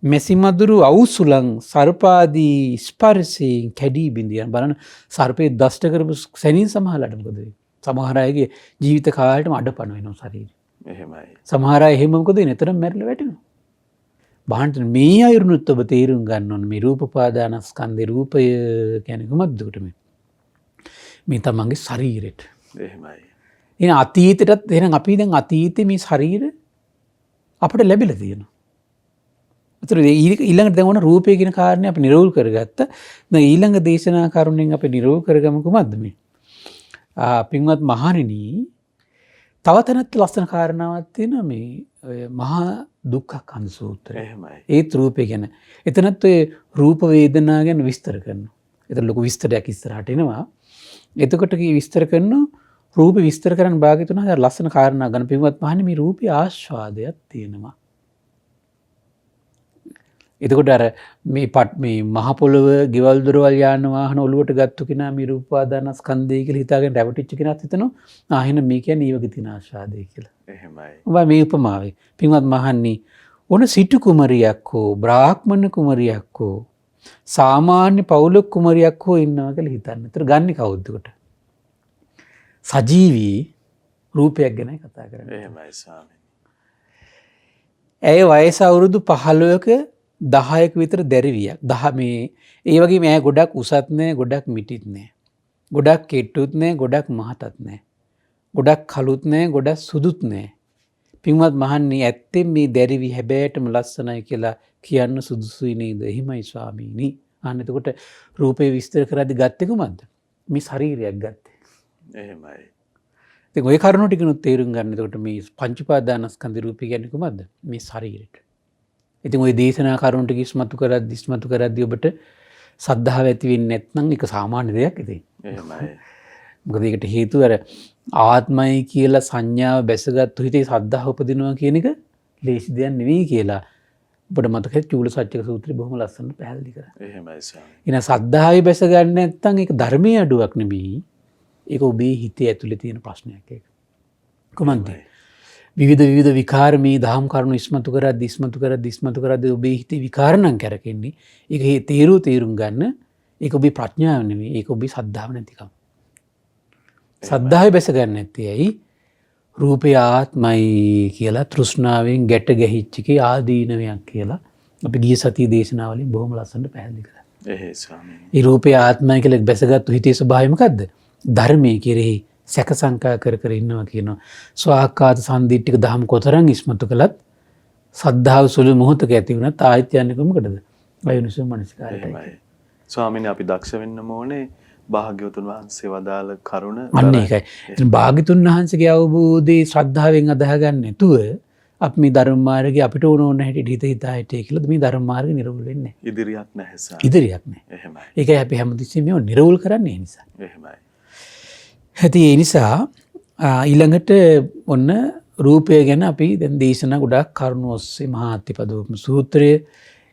මෙසි මදුරු අවුසුලං සර්පාදී ස්පර්ශයෙන් කැඩී බිඳියන. බලන්න සර්පේ දෂ්ට කරපු සැනින් සමහරලාට මොකද වෙන්නේ? සමහර අයගේ ජීවිත කාලෙටම අඩපණ වෙනවා ශරීරය. එහෙමයි. සමහර අය එහෙම මොකද වෙන්නේ? එතරම් මැරිලා වැටෙනවා. බාහන්ට මේ අයුරුනුත් ඔබ තේරුම් ගන්න ඕන මේ රූප උපාදානස්කන්ධේ රූපය කියන්නේ කොහොමද උකට මේ තමන්ගේ ශරීරෙට. එහෙමයි. එහෙනම් අතීතෙටත් එහෙනම් අපි දැන් අතීතේ මේ ශරීර අපිට ලැබිලා තියෙනවා. ඒතර ඊළඟට දැන් ඕන රූපය කියන කාරණේ අපි නිරෝල් කරගත්ත. දැන් ඊළඟ දේශනා කරුණෙන් අපි නිරෝල් කරගමු කොහොමද මේ? පින්වත් මහණෙනි තව තැනත් ලස්සන කාරණාවක් තියෙනවා මේ මහා දුක්ඛ සූත්‍රය. එහෙමයි. ඒත් රූපය ගැන. එතනත් ඔය රූප වේදනා ගැන විස්තර කරනවා. ඒතර ලොකු විස්තරයක් ඉස්සරහට එනවා. එතකොට විස්තර කරනවා රූප විස්තර කරන්න භාග්‍යතුන් හතර ලස්සන කාරණා ගන්න පින්වත් මහණෙනි මේ රූපී ආස්වාදයක් තියෙනවා. එතකොට අර මේ මහ පොළොව ගෙවල් දොරවල් යාන වාහන ඔලුවට ගත්තු කෙනා මේ රූප උපාදානස්කන්ධය කියලා හිතාගෙන රැවටිච්ච කෙනාත් හිතනවා ආහෙන මේ කියන්නේ ඊවගේ තියෙන ආශාදේ කියලා. එහෙමයි. ඔබ මේ උපමාවේ පින්වත් මහන්නේ ඕන සිටු කුමරියක් හෝ බ්‍රාහ්මණ කුමරියක් හෝ සාමාන්‍ය පවුලක කුමරියක් හෝ ඉන්නවා කියලා හිතන්න. ඒතර ගන්නේ කවුද උකට? සජීවී රූපයක් ගැන කතා කරන්නේ. එහෙමයි ස්වාමීනි. ඇය වයස අවුරුදු 15ක 10ක විතර දැරිවියක්. ඒ වගේම ඇය ගොඩක් උසත් නෑ, ගොඩක් මිටිත් නෑ. ගොඩක් කෙට්ටුත් නෑ, ගොඩක් මහතත් නෑ. ගොඩක් කළුත් නෑ, ගොඩක් සුදුත් නෑ. පින්වත් මහන්නේ ඇත්තෙන් මේ දැරිවි හැබෑටම ලස්සනයි කියලා කියන්න සුදුසුයි නේද? එහෙමයි ස්වාමීනි. අන්න එතකොට රූපේ විස්තර කරද්දි ගත්තේ කොහමද? මේ ශරීරයක් ගත්තේ. එහෙමයි. ඉතින් ওই කරුණු ටිකනොත් තේරුම් ගන්න. එතකොට මේ පංච උපාදානස්කන්ධ රූපය කියන්නේ කොහමද? මේ ශරීරෙට. ඉතින් ওই දේශනා කරුණු ටික ඉස්මතු කරද්දී ඔබට සද්ධාව ඇති වෙන්නේ නැත්නම් ඒක සාමාන්‍ය දෙයක් ඉතින්. එහෙමයි. මොකද ඒකට හේතුව අර ආත්මයි කියලා සංඥාව බැසගත්තු හිතේ සද්ධාව උපදිනවා කියන එක ලේසි දෙයක් නෙවෙයි කියලා ඔබට මතකයි චූල සත්‍යක සූත්‍රය බොහොම ලස්සනට පැහැදිලි කරා. එහෙමයි ස්වාමීනි. එහෙනම් සද්ධාවේ බැස ගන්න නැත්නම් ඒක ධර්මයේ අඩුවක් නෙවෙයි. ඒක ඔබේ හිතේ ඇතුලේ තියෙන ප්‍රශ්නයක් ඒක. කොහොමද? විවිධ විකාර මේ දහම් කරුණු ඉස්මතු කරද්දී ඔබේ හිතේ විකාර නම් කරකෙන්නේ. ඒක තේරුම් ගන්න. ඒක ඔබේ ප්‍රඥාව නෙවෙයි. ඒක ඔබේ සද්ධාව නැතිකම. සද්ධාවේ බැස ගන්න නැත්තේ ඇයි? රූපය ආත්මයි කියලා තෘෂ්ණාවෙන් ගැට ගැහිච්ච කී ආදීනවයක් කියලා අපි ගිය සතියේ දේශනාවලින් බොහොම ලස්සනට පැහැදිලි කරා. එහෙයි ස්වාමීනි. ඒ රූපය ආත්මයි කියලා බැසගත්තු හිතේ ස්වභාවය මොකද්ද? ධර්මයේ කෙරෙහි සැක සංකා කර ඉන්නවා කියනවා. ස්වාක්කාත සම්දිට්ඨික දහම් කොතරම් ඉස්මතු කළත් සද්ධාව සුළු මොහොතක ඇති වුණත් ආයත් යන්නේ කොහොමකටද? අයෝනිසෝ මනසිකාරයයි. එහෙමයි. ස්වාමීනි අපි දක්ෂ වෙන්න ඕනේ භාග්‍යවතුන් වහන්සේ වදාළ කරුණ. අන්න ඒකයි. ඉතින් භාග්‍යතුන් වහන්සේගේ අවබෝධයේ ශ්‍රද්ධාවෙන් අදහ ගන්න නැතුව අපි මේ ධර්ම මාර්ගයේ අපිට ඕන හැටියට හිතා හිටියේ කියලා මේ ධර්ම මාර්ගේ නිරවුල් වෙන්නේ නැහැ. ඉදිරියක් නැහැ සර්. ඉදිරියක් නැහැ. එහෙමයි. ඒකයි අපි හැමතිස්සෙම මේව නිරවුල් කරන්නේ ඒ නිසා. එහෙමයි. ඇති ඒ නිසා ඊළඟට ඔන්න රූපය ගැන අපි දැන් දේශනා ගොඩක් කරුණු ඔස්සේ මහා අත්තිපදෝපම සූත්‍රය,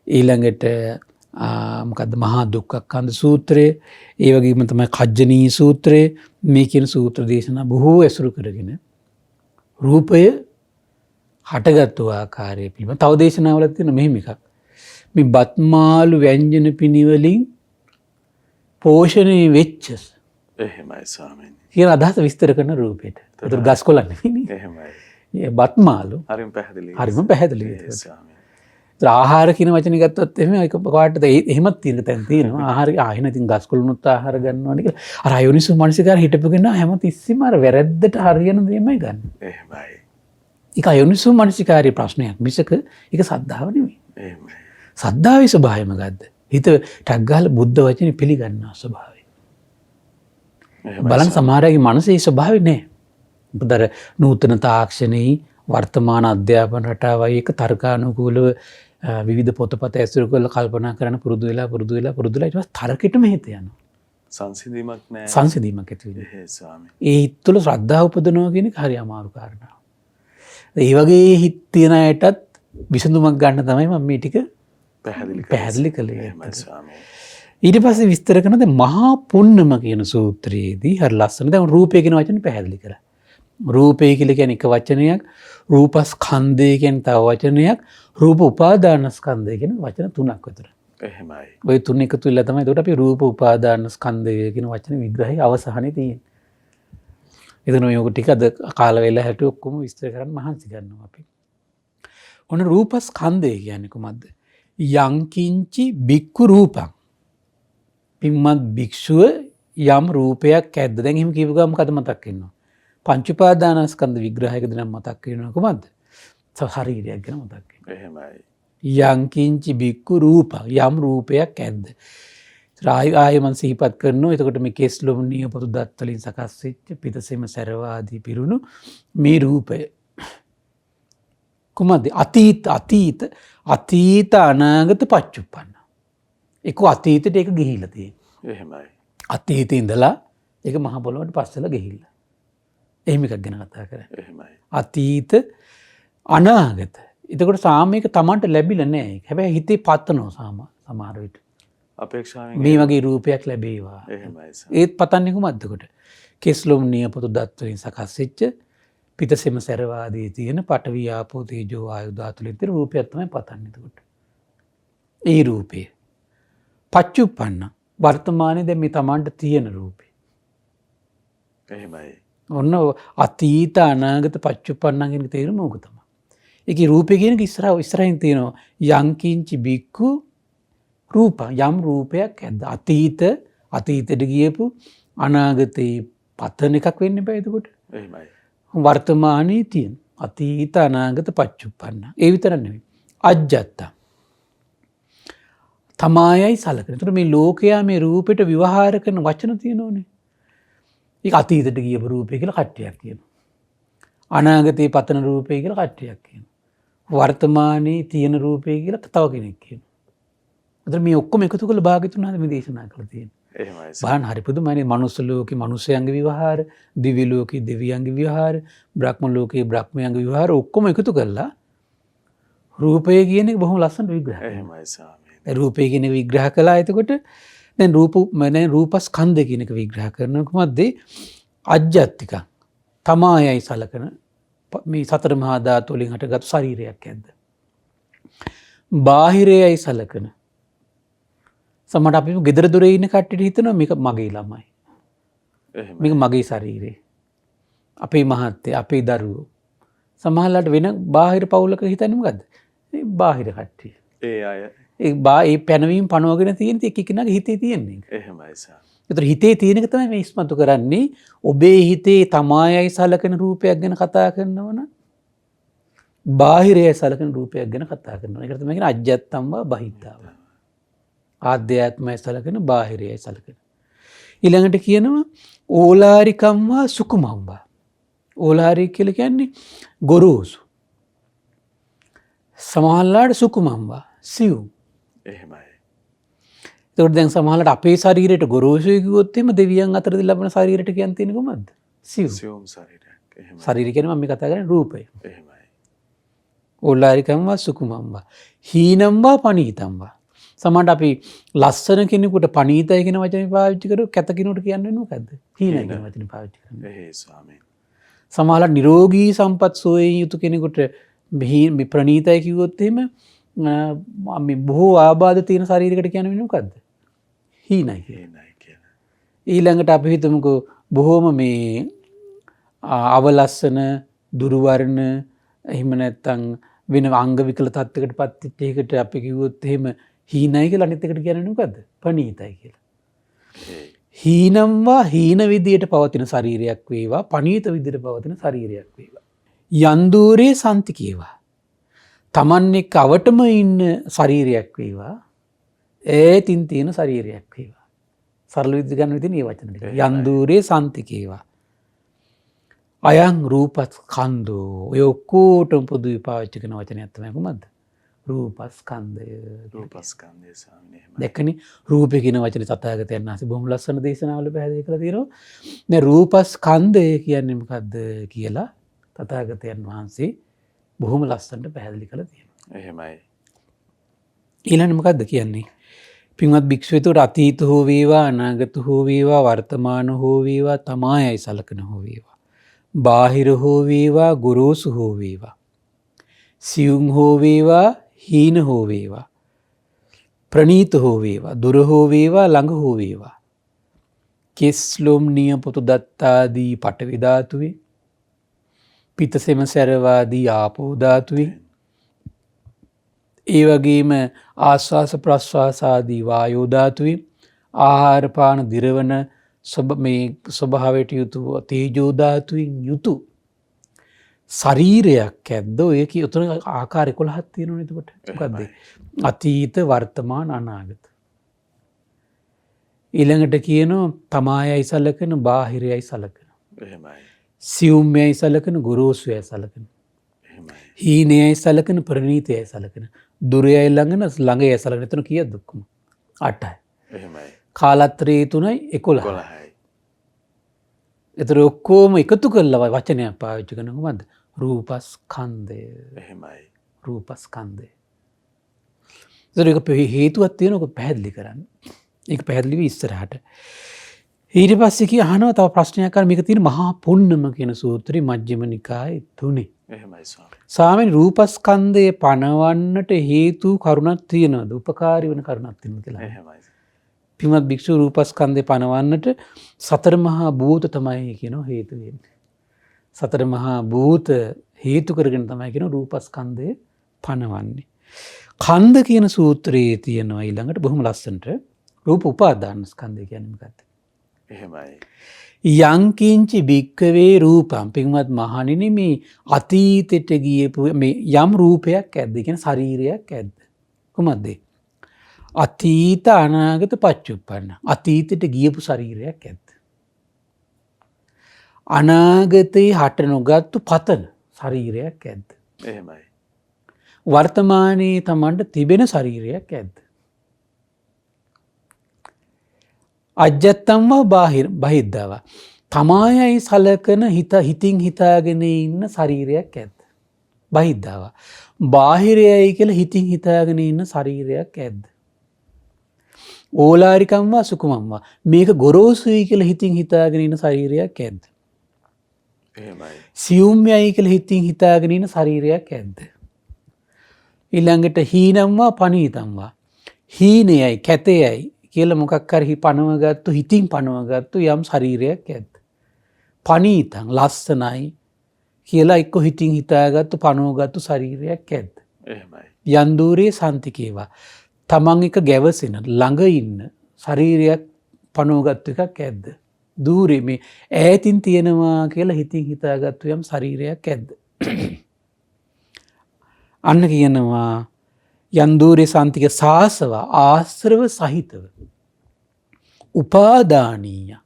ඊළඟට මොකද්ද මහා දුක්ඛස්කන්ධ සූත්‍රය, ඒ වගේම තමයි කජ්ජනී සූත්‍රය, මේ කියන සූත්‍ර දේශනා බොහෝ ඇසුරු කරගෙන රූපය හටගත්තු ආකාරය පිළිබඳ තව දේශනාවලක් තියෙනවා මෙහෙම එකක්. මේ බත්මාළු ව්‍යංජන පිණිවලින් පෝෂණය වෙච්ච එහෙමයි ස්වාමීනි. කියන අදහස විස්තර කරන රූපයට. ඒතර ගස් කොළන් නෙවෙයි. එහෙමයි. මේ බත්මාළු හරිම පැහැදිලි. හරිම පැහැදිලි. ඒ ස්වාමීනි. ඒතර ආහාර කියන වචනේ ගත්තොත් එහෙම ඒක කොහාටද එහෙමත් තියෙන තැන් තියෙනවා. ආහාර ආයෙන ඉතින් ගස් කොළනුත් ආහාර ගන්නවානේ කියලා. අර අයෝනිසෝ මනසිකාර හිටපුගෙන හැම තිස්සෙම අර වැරද්දට හරියන දෙයමයි ගන්න. එහෙමයි. ඒක අයෝනිසෝ මනසිකාරී ප්‍රශ්නයක් මිසක ඒක සද්ධාව නෙවෙයි. එහෙමයි. සද්ධාවේ ස්වභාවය මොකද්ද? හිත ටක් ගාලා බුද්ධ වචනේ පිළිගන්නා ස්වභාවය. බලන්න සමහරගේ මනසේ ස්වභාවය නෑ. මොකද අර නූතන තාක්ෂණයේ වර්තමාන අධ්‍යාපන රටාවයි එක තර්කානුකූලව විවිධ පොතපත ඇසුරු කරලා කල්පනා කරන පුරුදු වෙලා ඊට පස්සේ තර්කෙටම හිත යනවා. සංසිඳීමක් නැහැ. සංසිඳීමක් ඇති වෙනවා. එහෙයි ස්වාමීනි. ඒ හිත තුළ ශ්‍රද්ධාව උපදිනවා කියන එක හරි අමාරු කාරණාවක්. ඒ වගේ හිත තියන අයටත් විසඳුමක් ගන්න තමයි මම මේ ටික පැහැදිලි කළේ. එහෙමයි ස්වාමීනි. ඊට පස්සේ විස්තර කරන ද මහා පුන්නම කියන සූත්‍රයේදී හරි ලස්සන දැන් රූපය කියන වචනේ පැහැදිලි කරා. රූපය කියලා කියන්නේ එක වචනයක්, රූපස්කන්ධය කියන්නේ තව වචනයක්, රූප උපාදානස්කන්ධය කියන වචන තුනක් විතර. එහෙමයි. ওই තුන එකතු වෙලා තමයි එතකොට අපි රූප උපාදානස්කන්ධය කියන වචන විග්‍රහයේ අවසානයේ තියෙන්නේ. එතන මේක ටික අද කාල වේලා හැටි ඔක්කොම විස්තර කරන්න මහන්සි ගන්නවා අපි. ඔන්න රූපස්කන්ධය කියන්නේ කොහොමද? යංකින්චි බික්කු රූපං. පින්වත් භික්ෂුව යම් රූපයක් ඇද්ද? දැන් එහෙම කියපු ගමන් මොකද මතක් වෙනවා? පංච උපාදානස්කන්ධ විග්‍රහයකදී නම් මතක් වෙනවා කොහොමද? ශරීරයක් ගැන මතක් වෙනවා. එහෙමයි. යංකින්චි බික්කු රූපං. යම් රූපයක් ඇද්ද? ආයෙ මම සිහිපත් කරනවා. එතකොට මේ කෙස් ලොම් නියපොතු දත් වලින් සකස් වෙච්ච පිටසෙම සැරව ආදී පිරුණු මේ රූපය කොහොමද? අතීත අනාගත පච්චුප්පන්න. ඒක අතීතයට ඒක ගිහිල්ලා තියෙනවා. එහෙමයි. අතීතේ ඉඳලා ඒක මහ පොළොවට පස්සෙලා ගිහිල්ලා. එහෙම එකක් ගැන කතා කරා. එහෙමයි. අතීත අනාගත. එතකොට සාමයක තමන්ට ලැබිලා නැහැ. හැබැයි හිතේ පතනවා සමහර විට. අපේක්ෂාවෙන් මේ වගේ රූපයක් ලැබේවා. එහෙමයි සර්. ඒත් පතන්නේ කොහොමද එතකොට? කෙස්ලොම් නියපොතු දත් වලින් සකස් වෙච්ච පිටසෙම සැරවාදී තියෙන පඨවි ආපෝ තේජෝ වායු ධාතු වලින් තියෙන රූපයක් තමයි පතන්නේ එතකොට. ඒ රූපය පච්චුප්පන්න වර්තමානයේ දැන් මේ තමන්ට තියෙන රූපේ. එහෙමයි. ඔන්න අතීත අනාගත පච්චුප්පන්න කියන තේරුම ඕක තමයි. ඒකේ රූපේ කියන එක ඉස්සරහින් තියෙනවා යංකින්චි බික්කු රූප යම් රූපයක් ඇද්ද අතීතයට ගියපු අනාගතේ පතන එකක් වෙන්න බෑ එතකොට. එහෙමයි. වර්තමානයේ තියෙන අතීත අනාගත පච්චුප්පන්න. ඒ විතර නෙවෙයි. අජ්ජත්ත. තමායයි සලකන. ඒතර මේ ලෝකයා මේ රූපෙට විවහාර කරන වචන තියෙනෝනේ. ඒක අතීතයට ගියපු රූපය කියලා කට්ටියක් කියනවා. අනාගතේ පතන රූපය කියලා කට්ටියක් කියනවා. වර්තමානයේ තියෙන රූපය කියලා තව කෙනෙක් කියනවා. ඒතර මේ ඔක්කොම එකතු කරලා භාග්‍යතුන් වහන්සේ මේ දේශනා කරලා තියෙනවා. එහෙමයි සර්. බාහන් හරි පුදුමයි. මනුස්ස ලෝකේ මනුස්සයන්ගේ විවහාර, දිව්‍ය ලෝකේ දෙවියන්ගේ විවහාර, බ්‍රහ්ම ලෝකේ බ්‍රහ්මයන්ගේ විවහාර ඔක්කොම එකතු කරලා රූපය කියන එක බොහොම ලස්සනට විග්‍රහ කරනවා. එහෙමයි ස්වාමීනි. රූපය කියන එක විග්‍රහ කළා. එතකොට දැන් රූපස්කන්ධ කියන එක විග්‍රහ කරනවා කොහොමද? අජ්ජත්තික තමායයි සලකන මේ සතර මහා ධාතු වලින් හටගත් ශරීරයක් ඇද්ද? බාහිරයයි සලකන. සමහර අපි ගෙදර දොරේ ඉන්න කට්ටියට හිතනවා මේක මගේ ළමයි. එහෙමයි. මේක මගේ ශරීරය. අපේ මහත්තයා, අපේ දරුවෝ. සමහරවිට වෙන බාහිර පවුලක හිතන්නේ මොකද්ද? මේ බාහිර කට්ටිය. ඒ අය ඒ පැනවීම පනවගෙන තියෙන එක එක්කෙනාගේ හිතේ තියෙන එක. එහෙමයි සර්. ඒතර හිතේ තියෙන එක තමයි මේ ඉස්මතු කරන්නේ. ඔබේ හිතේ තමායයි සලකන රූපයක් ගැන කතා කරනවනම් බාහිරයයි සලකන රූපයක් ගැන කතා කරනවා. ඒකට තමයි කියන්නේ අජ්ජත්තම්ව බහිද්ධාව. ආධ්‍යාත්මය සලකන බාහිරයයි සලකන. ඊළඟට කියනවා ඕලාරිකම්වා සුකුමම්වා. ඕලාරික කියලා කියන්නේ ගොරෝසු. සමහරලාට සුකුමම්වා සිව්. එහෙමයි. ඒකට දැන් සමහරලාට අපේ ශරීරයට ගොරෝසුයි කිව්වොත් එහෙම දෙවියන් අතරදී ලැබෙන ශරීරයට කියන්නේ තියෙන්නේ කොහමද? සිව්. සියුම් ශරීරයක්. එහෙමයි. ශරීරය කියන්නේ මම මේ කතා කරන්නේ රූපය. එහෙමයි. ඕලාරිකම්වා සුකුමම්වා. හීනම්වා පනීතම්වා. සමහරට අපි ලස්සන කෙනෙකුට පනීතයි කියන වචනේ පාවිච්චි කරොත් කැත කෙනෙකුට කියන්නේ මොකද්ද? හීනයි කියන වචනේ පාවිච්චි කරනවා. එහෙයි ස්වාමීනි. සමහරට නිරෝගී සම්පත් සෝයෙන් යුතු කෙනෙකුට මේ ප්‍රණීතයි කිව්වොත් එහෙම මේ බොහෝ ආබාධ තියෙන ශරීරයකට කියන්නේ මොකද්ද? හීනයි කියලා. එහෙයි කියලා. ඊළඟට අපි හිතමුකෝ බොහෝම මේ අවලස්සන දුර්වර්ණ එහෙම නැත්නම් වෙන අංග විකල තත්යකට පත් වෙච්ච එකට අපි කිව්වොත් එහෙම හීනයි කියලා අනිත් එකට කියන්නේ මොකද්ද? ප්‍රණීතයි කියලා. එහෙයි. හීනම්වා හීන විදියට පවතින ශරීරයක් වේවා පනීත විදියට පවතින ශරීරයක් වේවා. යන්දූරේ සන්තිකේවා. තමන් එක්ක අවටම ඉන්න ශරීරයක් වේවා ඈතින් තියෙන ශරීරයක් වේවා. සරල විදිහට ගන්න විදිහ මේ වචන ටික. යන්දූරේ සන්තිකේවා. අයං රූපස්කන්ධෝ. ඔය ඔක්කොටම පොදුයි පාවිච්චි කරන වචනයක් තමයි කොහොමද? රූපස්කන්ධය. රූපස්කන්ධය ස්වාමීනි. එහෙමයි. දැක්කනේ රූපේ කියන වචනේ තථාගතයන් වහන්සේ බොහොම ලස්සන දේශනාවල පැහැදිලි කරලා තියෙනවා. දැන් රූපස්කන්ධය කියන්නේ මොකද්ද කියලා තථාගතයන් වහන්සේ බොහොම ලස්සනට පැහැදිලි කරලා තියෙනවා. එහෙමයි. ඊළඟ මොකද්ද කියන්නේ? පින්වත් භික්ෂුවේතෝට අතීත හෝ වේවා අනාගත හෝ වේවා වර්තමාන හෝ වේවා තමායයි සලකන හෝ වේවා. බාහිර හෝ වේවා ගොරෝසු හෝ වේවා. සියුම් හෝ වේවා හීන හෝ වේවා. ප්‍රණීත හෝ වේවා දුර හෝ වේවා ළඟ හෝ වේවා. කෙස්ලොම් නියපොතු දත්තාදී පඨවි ධාතුවේ පිතසෙම සැරවාදී ආපෝ ධාතුවේ ඒ වගේම ආස්වාස ප්‍රස්වාස ආදී වායෝ ධාතුවේ ආහාර පාන දිරවන මේ ස්වභාවයට යුතු තේජෝ ධාතුවෙන් යුතු ශරීරයක් ඇද්ද? ඔය කී උතන ආකාර 11ක් තියෙනවනේ එතකොට. මොකද්ද? අතීත වර්තමාන අනාගත. ඊළඟට කියනවා තමායයි සලකන බාහිරයයි සලකන. එහෙමයි. සියුම්යයි සලකන ගොරෝසුයයි සලකන. එහෙමයි. හීනයයි සලකන ප්‍රණීතයයි සලකන. දුරයයි ළඟයයි සලකන. එතන කීයද ඔක්කොම? 8යි. එහෙමයි. කාලත්‍රයේ 3යි 11යි. 11යි. ඒතර ඔක්කොම එකතු කරලා වචනයක් පාවිච්චි කරන කොහමද? රූපස්කන්ධය. එහෙමයි. රූපස්කන්ධය. ඒක හේතුවක් තියෙනවා ඔක පැහැදිලි කරන්න. ඒක පැහැදිලිව ඉස්සරහට. ඊට පස්සේ කී අහනවා තව ප්‍රශ්නයක් අර මේක තියෙන මහා පුන්නම කියන සූත්‍රය මජ්ක්‍ධිම නිකායේ 3. එහෙමයි ස්වාමී. ස්වාමීන් රූපස්කන්ධය පනවන්නට හේතු කරුණක් තියෙනවද? උපකාරී වෙන කරුණක් තියෙනවද කියලා. එහෙමයි. පින්වත් භික්ෂු රූපස්කන්ධය පනවන්නට සතර මහා භූත තමයි කියන හේතු වෙන්නේ. සතර මහා භූත හේතු කරගෙන තමයි කියන රූපස්කන්ධය පනවන්නේ. කන්ද කියන සූත්‍රයේ තියෙනවා ඊළඟට බොහොම ලස්සනට රූප උපාදාන ස්කන්ධය කියන්නේ මොකක්ද? එහෙමයි. යංකින්චි භික්කවේ රූපම් පින්වත් මහණෙනි මේ අතීතයට ගියපු මේ යම් රූපයක් ඇද්ද? කියන්නේ ශරීරයක් ඇද්ද? කොහොමද? අතීත අනාගත පච්චුප්පන්න. අතීතයට ගියපු ශරීරයක් ඇද්ද? අනාගතේ හට නොගත්තු පතන ශරීරයක් ඇද්ද? එහෙමයි. වර්තමානයේ තමන්ට තිබෙන ශරීරයක් ඇද්ද? අජ්ජත්තම්වා බහිද්ධව. තමායයි සලකන හිතින් හිතාගෙන ඉන්න ශරීරයක් ඇද්ද? බහිද්ධව. බාහිරයයි කියලා හිතින් හිතාගෙන ඉන්න ශරීරයක් ඇද්ද? ඕලාරිකම්වා සුකුමම්වා. මේක ගොරෝසුයි කියලා හිතින් හිතාගෙන ඉන්න ශරීරයක් ඇද්ද? එහෙමයි. සියුම්යයි කියලා හිතින් හිතාගෙන ඉන්න ශරීරයක් ඇද්ද? ඊළඟට හීනම්වා පනීතම්වා. හීනයයි කැතයයි කියලා මොකක් හරි පනවගත්තු හිතින් පනවගත්තු යම් ශරීරයක් ඇද්ද? පනීතං ලස්සනයි කියලා එක්ක හිතින් හිතාගත්තු පනවගත්තු ශරීරයක් ඇද්ද? එහෙමයි. යන්දූරේ සන්තිකේවා. තමන් එක ගැවසෙන ළඟ ඉන්න ශරීරයක් පනවගත්තු එකක් ඇද්ද? දූරේ මේ ඈතින් තියෙනවා කියලා හිතින් හිතාගත්තු යම් ශරීරයක් ඇද්ද? අන්න කියනවා යන්දූරේ සන්තික සාසව ආශ්‍රව සහිතව උපාදානීය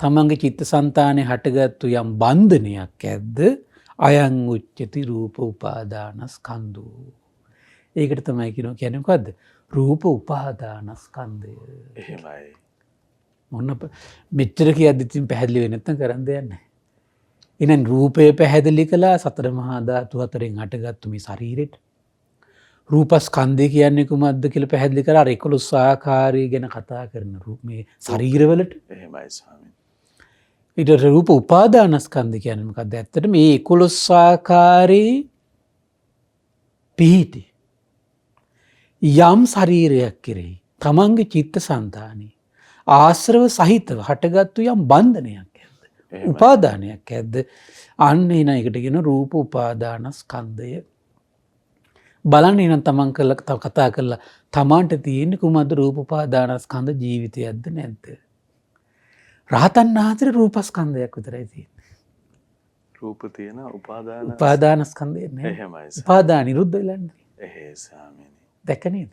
තමන්ගේ චිත්තසංතානයේ හටගත්තු යම් බන්ධනයක් ඇද්ද? අයං උච්චති රූප උපාදානස්කන්ධෝ. ඒකට තමයි කියන්නේ මොකද්ද? රූප උපාදානස්කන්ධය. එහෙමයි. මොන මෙච්චර කියද්දි ඉතින් පැහැදිලි වෙන්නේ නැත්නම් කරන්න දෙයක් නැහැ. එහෙනම් රූපය පැහැදිලි කළා සතර මහා ධාතු හතරෙන් හටගත්තු මේ ශරීරෙට. රූපස්කන්ධය කියන්නේ කුමක්ද කියලා පැහැදිලි කරා. අර 11 ආකාරය ගැන කතා කරන මේ ශරීරවලට. එහෙමයි ස්වාමී. ඊට රූප උපාදානස්කන්ධය කියන්නේ මොකක්ද? ඇත්තට මේ 11 ආකාරයේ පිහිටි යම් ශරීරයක් කෙරෙහි තමන්ගේ චිත්තසංතානයේ ආශ්‍රව සහිතව හටගත්තු යම් බන්ධනයක් ඇද්ද? උපාදානයක් ඇද්ද? අන්න එන එකට කියන රූප උපාදානස්කන්ධය. බලන්න එනම් තමන් කතා කරලා තමන්ට තියෙන්නේ කුමද්ද? රූප උපාදානස්කන්ධ ජීවිතයක්ද නැද්ද? රහතන් වහන්සේට රූපස්කන්ධයක් විතරයි තියෙන්නේ. රූප තියෙන උපාදානස්කන්ධය නෑ. එහෙමයි. උපාදාන නිරුද්ධ වෙලා නැහැ. එහෙයි ස්වාමීනි. දැක්ක නේද?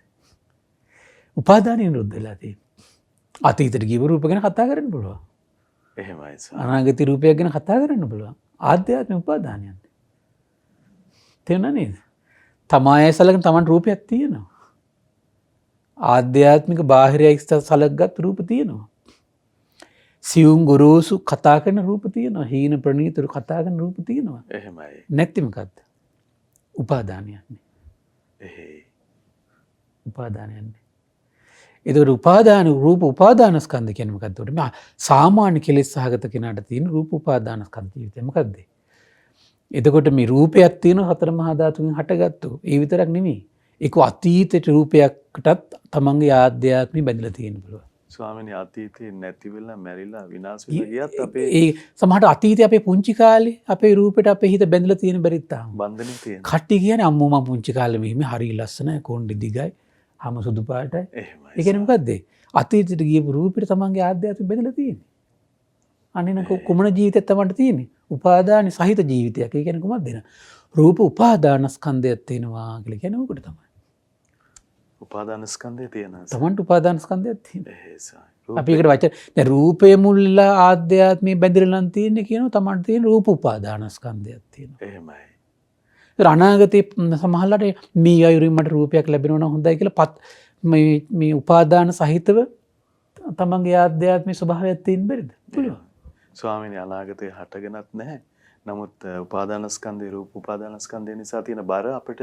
උපාදාන නිරුද්ධ වෙලා තියෙන්නේ. අතීතයට ගිය රූප ගැන කතා කරන්න පුළුවන්. එහෙමයි. අනාගත රූපයක් ගැන කතා කරන්න පුළුවන්. ආධ්‍යාත්මික උපාදානයක්. තේරුණා නේද? තමායයි සලකන තමන් රූපයක් තියෙනවා. ආධ්‍යාත්මික බාහිරයි සලකගත් රූප තියෙනවා. සියුම් ගොරෝසු කතා කරන රූප තියෙනවා. හීන ප්‍රණීතව කතා කරන රූප තියෙනවා. එහෙමයි. නැත්නම් මොකද්ද? උපාදානයක් නේ. එහෙයි. උපාදානයක් නේ. ඒතකොට උපාදාන රූප උපාදානස්කන්ධ කියන්නේ මොකද්ද? මේ සාමාන්‍ය කෙලෙස් සහගත කෙනාට තියෙන රූප උපාදානස්කන්ධ ජීවිතය මොකද්ද? එතකොට මේ රූපයක් තියෙනවා හතර මහා ධාතුන් හටගත්තු. ඒ විතරක් නෙමෙයි. ඒක අතීතේ රූපයකටත් තමන්ගේ ආධ්‍යාත්මي බැඳලා තියෙන්න පුළුවන්. ස්වාමීනි අතීතේ නැති වෙලා මැරිලා විනාශ වෙලා ගියත් අපේ ඒ සමහරට අතීතයේ අපේ පුංචි කාලේ අපේ රූපෙට අපේ හිත බැඳලා තියෙන බැරිත් තාම. බන්ධනේ තියෙන. කට්ටිය කියන්නේ අම්මෝ මම පුංචි කාලේ මෙහිම හරි ලස්සනයි කොණ්ඩේ දිගයි හැම සුදු පාටයි. එහෙමයි. ඒ කියන්නේ මොකද්ද? අතීතයට ගියපු රූපෙට තමන්ගේ ආධ්‍යාත්මය බැඳලා තියෙන්නේ. අනින කුමන ජීවිතයක් තමන්ට තියෙන්නේ? උපාදාන සහිත ජීවිතයක්. ඒ කියන්නේ කොහොමද දෙන? රූප උපාදානස්කන්ධයක් තියෙනවා කියලා කියන්නේ උකට තමයි. උපාදානස්කන්ධය තියෙනවා. තමන්ට උපාදානස්කන්ධයක් තියෙනවා. එහෙයි ස්වාමී. අපි ඒකට වචන දැන් රූපය මුල්ලා ආධ්‍යාත්මය බැඳලා නම් තියෙන්නේ කියනවා තමන්ට තියෙන රූප උපාදානස්කන්ධයක් තියෙනවා. එහෙමයි. ඒක අනාගතේ සමහරලාට මේ අයුරින් මට රූපයක් ලැබෙනවා නම් හොඳයි කියලා මේ උපාදාන සහිතව තමන්ගේ ආධ්‍යාත්මික ස්වභාවයක් තියෙන්න බැරිද? පුළුවන්. ස්වාමීනි අනාගතේ හටගෙනත් නැහැ. නමුත් උපාදානස්කන්ධේ රූප උපාදානස්කන්ධය නිසා තියෙන බර අපිට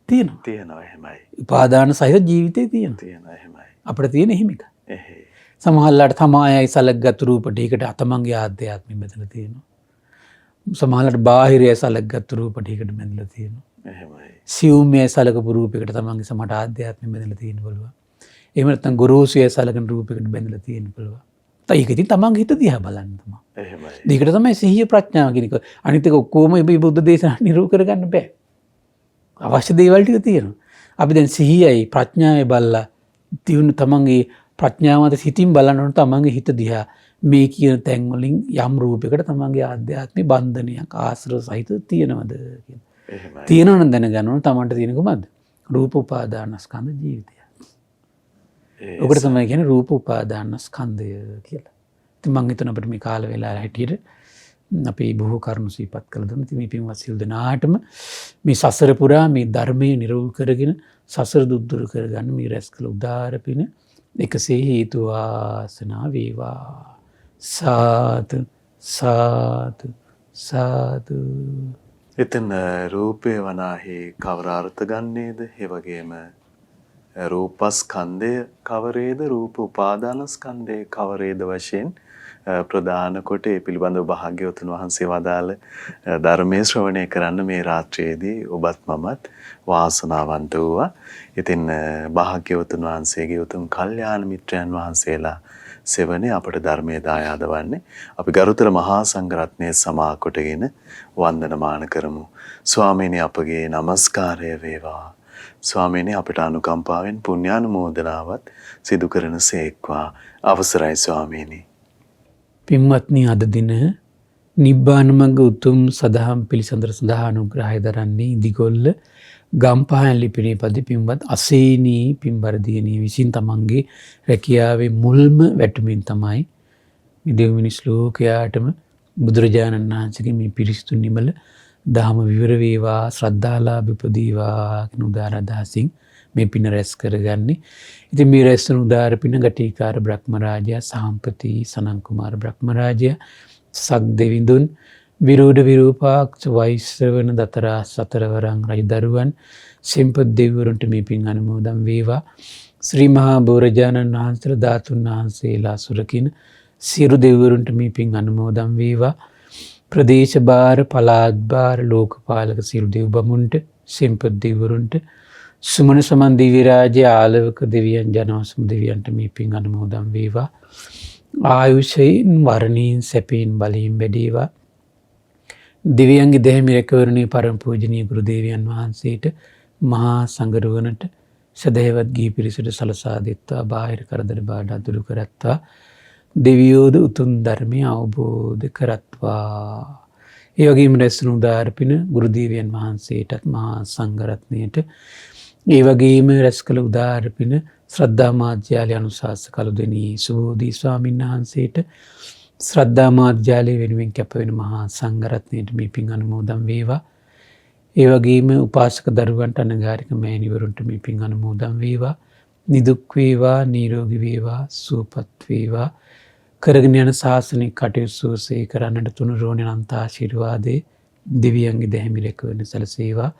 තියෙනවා. තියෙනවා එහෙමයි. උපාදාන සහිත ජීවිතේ තියෙනවා. තියෙනවා එහෙමයි. අපිට තියෙන එහෙම එක. එහේ. සමහරලාට තමායයි සලක්ගත් රූප ටිකට අතමංගේ ආධ්‍යාත්මෙ බැඳලා තියෙනවා. සමහරලාට බාහිරය සලක්ගත් රූප ටිකට බැඳලා තියෙනවා. එහෙමයි. සියුම්ය සලකපු රූපයකට තමන්ගේ සමහරට ආධ්‍යාත්මෙ බැඳලා තියෙන්න පුළුවන්. එහෙම නැත්නම් ගොරෝසුය සලකන රූපයකට බැඳලා තියෙන්න පුළුවන්. ඒක ඉතින් තමන්ගේ හිත දිහා බලන්න තමයි. එහෙමයි. ඒකට තමයි සිහිය ප්‍රඥාව කියන එක. අනිත් එක ඔක්කොම මේ බුද්ධ දේශනා නිරූප කරගන්න බෑ. අවශ්‍ය දේවල් ටික තියෙනවා. අපි දැන් සිහියයි ප්‍රඥාවයි බලලා දිනු තමන්ගේ ප්‍රඥාවත සිතින් බලනකොට තමන්ගේ හිත දිහා මේ කියන තැන් වලින් යම් රූපයකට තමන්ගේ ආධ්‍යාත්මික බන්ධනයක් ආශ්‍රව සහිත තියෙනවද කියන. එහෙමයි. තියෙනවනම් දැනගන්න ඕන තමන්ට තියෙන කොහමද? රූප උපාදානස්කන්ධ ජීවිතය. ඔකට තමයි කියන්නේ රූප උපාදානස්කන්ධය කියලා. ඉතින් මම හිතන අපිට මේ කාල වේලාව හැටියට අපි බොහෝ කරුණු සිහිපත් කළ දුන්නා. ඉතින් මේ පින්වත් සිල් දනාටම මේ සසර පුරා මේ ධර්මයේ නිරෝධ කරගෙන සසර දුක්දුරු කරගන්න මේ රැස් කළ උදාර පින එකසේ හේතු වාසනා වේවා. සාදු සාදු සාදු. එතන රූපේ වනාහි කවර අර්ථ ගන්නේද? ඒ වගේම රූපස්කන්ධය කවරේද? රූප උපාදානස්කන්ධය කවරේද වශයෙන් ප්‍රධාන කොට ඒ පිළිබඳව භාග්‍යවතුන් වහන්සේ වදාළ ධර්මයේ ශ්‍රවණය කරන්න මේ රාත්‍රියේදී ඔබත් මමත් වාසනාවන්ත වූවා. ඉතින් භාග්‍යවතුන් වහන්සේගේ උතුම් කල්යාණ මිත්‍රයන් වහන්සේලා සෙවණේ අපට ධර්මයේ දායාද වන්නේ. අපි ගරුතර මහා සංඝරත්නයේ සමා කොටගෙන වන්දනමාන කරමු. ස්වාමීනි අපගේ নমස්කාරය වේවා. ස්වාමීනි අපට අනුකම්පාවෙන් පුණ්‍යානුමෝදනාවත් සිදු කරන සේක්වා. අවසරයි ස්වාමීනි. පින්වත්නි අද දින නිබ්බාන මඟ උතුම් සදහම් පිළිසඳර සඳහා අනුග්‍රහය දරන්නේ ඉදිගොල්ල ගම්පහන් ලිපිනේ පදි පින්වත් අසේනී පින්බර දියණිය විසින් තමන්ගේ රැකියාවේ මුල්ම වැටුමින් තමයි මේ දෙව්මිනිස් ලෝකයාටම බුදුරජාණන් වහන්සේගේ මේ පිරිසිදු නිමල දහම විවර වේවා ශ්‍රද්ධාලාභ උපදීවා කියන උදාර අදහසින් මේ පින රැස් කරගන්නේ. ඉතින් මේ රැස් වන උදාර පින ගටිකාර බ්‍රහ්මරාජයා සාම්පති සනන් කුමාර බ්‍රහ්මරාජයා සක් දෙවිඳුන් විරෝධ විරූපාක්ෂ වෛශ්‍රවණ දතරා සතරවරන් රජදරුවන් සෙම්පත් දෙවිවරුන්ට මේ පින් අනුමෝදන් වේවා. ශ්‍රී මහා බෝරජාණන් වහන්සේලා ධාතුන් වහන්සේලා සුරකින සියලු දෙවිවරුන්ට මේ පින් අනුමෝදන් වේවා. ප්‍රදේශ භාර පළාත් භාර ලෝකපාලක සියලු දෙව් බමුණුන්ට සෙම්පත් දෙවිවරුන්ට සුමන සමන් දිව්‍ය රාජ්‍ය ආලවක දෙවියන් ජනවසම දෙවියන්ට මේ පින් අනුමෝදන් වේවා. ආයුෂයෙන් වර්ණයෙන් සැපයෙන් බලයෙන් වැඩේවා. දෙවියන්ගේ දෙහිමි රැකවරණේ පරම පූජනීය ගුරු දේවයන් වහන්සේට මහා සංඝරුවනට සදහවත් ගී පිරිසට සලසා දෙත්වා බාහිර කරදර බාධා දුරු කරත්වා දෙවියෝද උතුම් ධර්මය අවබෝධ කරත්වා. ඒ වගේම රැස්වුණු උදාර පින ගුරු දේවයන් වහන්සේටත් මහා සංඝරත්නයට ඒ වගේම රැස් කළ උදාර පින ශ්‍රද්ධා මාධ්‍යාලය අනුශාසක කළුදෙණී සුබෝධි ස්වාමීන් වහන්සේට ශ්‍රද්ධා මාධ්‍යාලය වෙනුවෙන් කැප වෙන මහා සංඝරත්නයට මේ පින් අනුමෝදන් වේවා. ඒ වගේම උපාසක දරුවන්ට අනගාരിക මෑණිවරුන්ට මේ පින් අනුමෝදන් වේවා. නිදුක් වේවා නිරෝගී වේවා සුවපත් වේවා. කරගෙන යන ශාසනික කටයුතු සුවසේ කරන්නට තුනුරුවනේ අනන්ත ආශිර්වාදේ දෙවියන්ගේ දැහැමි රැකවරණ සැලසේවා.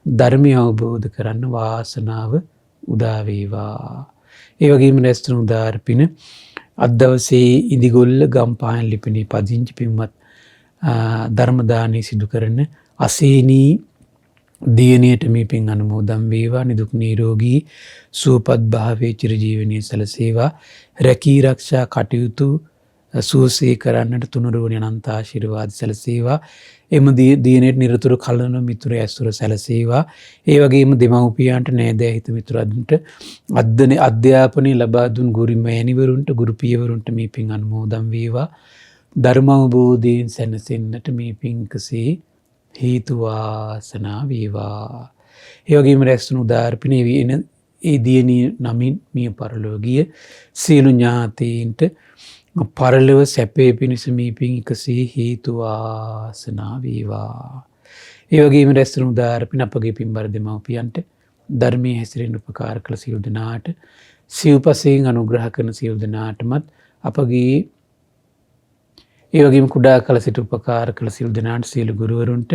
ධර්මය අවබෝධ කරන්න වාසනාව උදා වේවා. ඒ වගේම රැස්තුණු උදාර පින අද දවසේ ඉදිගොල්ල ගම්පහන් ලිපිනේ පදිංචි පින්වත් ධර්ම දානය සිදු කරන අසේනී දියණියට මේ පින් අනුමෝදන් වේවා. නිදුක් නිරෝගී සුවපත් භාවයේ චිරජීවනයේ සැලසේවා. රැකී ආරක්ෂා කටයුතු සුවසේ කරන්නට තුනුරුවනේ අනන්ත ආශිර්වාද සැලසේවා. එම දියණියට නිරතුරු කලන මිතුරු ඇසුර සැලසේවා. ඒ වගේම දෙමව්පියන්ට නෑදෑ හිත මිතුරන්ට අධ්‍යාපනය ලබා දුන් ගුරු මෑණිවරුන්ට ගුරු පියවරුන්ට මේ පින් අනුමෝදන් වේවා. ධර්ම අවබෝධයෙන් සැනසෙන්නට මේ පින්කසේ හේතු වාසනා වේවා. ඒ වගේම රැස්වුණු උදාර පින ඒ දියණිය නමින් මිය පරලොව ගිය සියලු ඥාතීන්ට පරලොව සැපේ පිණිස මේ පින් එකසේ හේතු වාසනා වේවා. ඒ වගේම රැස්වුණු උදාර පින අපගේ පින්බර දෙමව්පියන්ට ධර්මයේ හැසිරෙන්න උපකාර කළ සියලු දෙනාට සිව්පසයෙන් අනුග්‍රහ කරන සියලු දෙනාටමත් අපගේ ඒ වගේම කුඩා කල සිට උපකාර කළ සියලු දෙනාට සියලු ගුරුවරුන්ට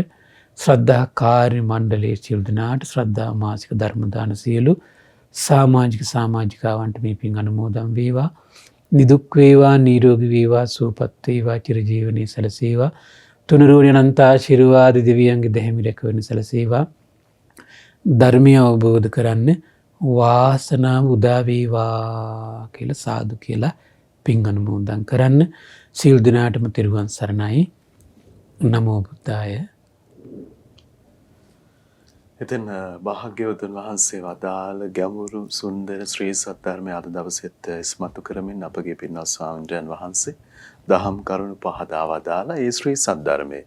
ශ්‍රද්ධා කාර්ය මණ්ඩලයේ සියලු දෙනාට ශ්‍රද්ධා මාසික ධර්ම දාන සියලු සමාජිකාවන්ට මේ පින් අනුමෝදන් වේවා. නිදුක් වේවා නිරෝගී වේවා සුවපත් වේවා චිරජීවනයේ සැලසේවා. තුනුරුවනේ අනන්ත ආශිර්වාද දෙවියන්ගේ දැහැමි රැකවරණ සැලසේවා. ධර්මය අවබෝධ කරන්න වාසනාව උදා වේවා කියලා සාදු කියලා පින් අනුමෝදන් කරන්න. සියලු දෙනාටම තෙරුවන් සරණයි. නමෝ බුද්දාය. ඉතින් භාග්‍යවතුන් වහන්සේ වදාළ ගැඹුරු සුන්දර ශ්‍රී සද්ධර්මය අද දවසෙත් ඉස්මතු කරමින් අපගේ පින්වත් ස්වාමීන් වහන්සේ දහම් කරුණු පහදා වදාලා ඒ ශ්‍රී සද්ධර්මයේ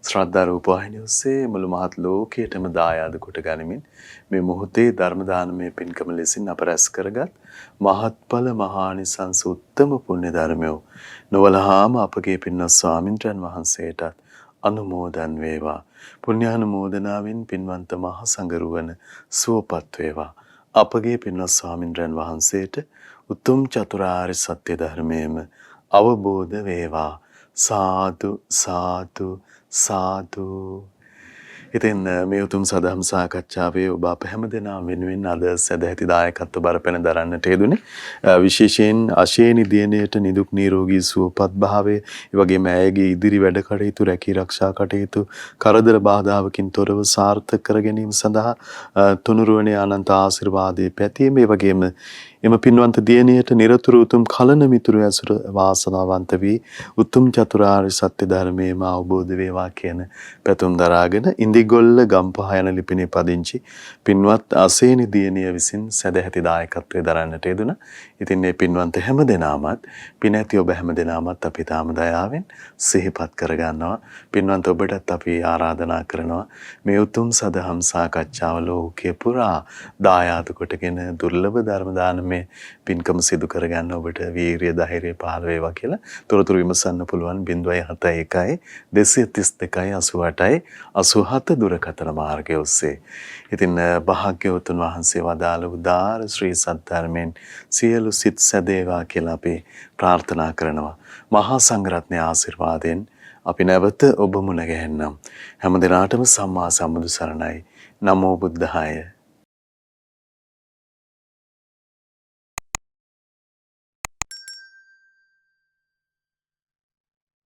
ශ්‍රද්ධා රූප වාහිනිය ඔස්සේ මුළු මහත් ලෝකයටම දායාද කොට ගනිමින් මේ මොහොතේ ධර්ම දානමය පින්කම ලෙසින් අප රැස් කරගත් මහත්ඵල මහානිසංස උත්තම පුණ්‍ය ධර්මයෝ නොවලහාම අපගේ පින්වත් ස්වාමීන් වහන්සේටත් අනුමෝදන් වේවා. පුණ්‍යානුමෝදනාවෙන් පින්වන්ත මහ සංඝරුවන සුවපත් වේවා. අපගේ පින්වත් ස්වාමින්ද්‍රයන් වහන්සේට උතුම් චතුරාර්ය සත්‍ය ධර්මයේම අවබෝධ වේවා. සාදු සාදු සාදු. ඉතින් මේ උතුම් සදහම් සාකච්ඡාවේ ඔබ අප හැමදෙනා වෙනුවෙන් අද සදැහැති දායකත්ව බරපැන දරන්නට යෙදුනේ. විශේෂයෙන් අශේනි දියණියට නිදුක් නිරෝගී සුවපත් භාවය, ඒ වගේම ඇයගේ ඉදිරි වැඩ කටයුතු, රැකී ආරක්ෂා කටයුතු කරදර බාධාවකින් තොරව සාර්ථක කර ගැනීම සඳහා තුනුරුවනේ අනන්ත ආශිර්වාදයේ පැතීම, ඒ වගේම එම පින්වන්ත දියණියට නිරතුරු උතුම් කලන මිතුරු ඇසුර වාසනාවන්ත වී උතුම් චතුරාර්ය සත්‍ය ධර්මයේම අවබෝධ වේවා කියන පැතුම් දරාගෙන ඉන්දිගොල්ල ගම්පහ යන ලිපිනේ පදිංචි පින්වත් අසේනි දියණිය විසින් සදැහැති දායකත්වයේ දරන්නට යෙදුණා. ඉතින් මේ පින්වන්ත හැමදෙනාමත් පින ඇති ඔබ හැමදෙනාමත් අපි තාම දයාවෙන් සිහිපත් කරගන්නවා. පින්වන්ත ඔබටත් අපි ආරාධනා කරනවා මේ උතුම් සදහම් සාකච්ඡාව ලෝකේ පුරා දායාද කොටගෙන දුර්ලභ ධර්ම දානමය පින්කම සිදු කරගන්න ඔබට වීරිය ධෛර්යය පහළ වේවා කියලා තොරතුරු විමසන්න පුළුවන් 071 232 88 87 දුරකථන මාර්ගය ඔස්සේ. ඉතින් භාග්‍යවතුන් වහන්සේ වදාළ උදාර ශ්‍රී සද්ධර්මයෙන් සියලු සිත් සැදේවා කියලා අපි ප්‍රාර්ථනා කරනවා. මහා සංඝරත්නයේ ආශිර්වාදයෙන් අපි නැවත ඔබ මුණ ගැහෙන්නම්. හැම දිනාටම සම්මා සම්බුදු සරණයි. නමෝ බුද්ධාය.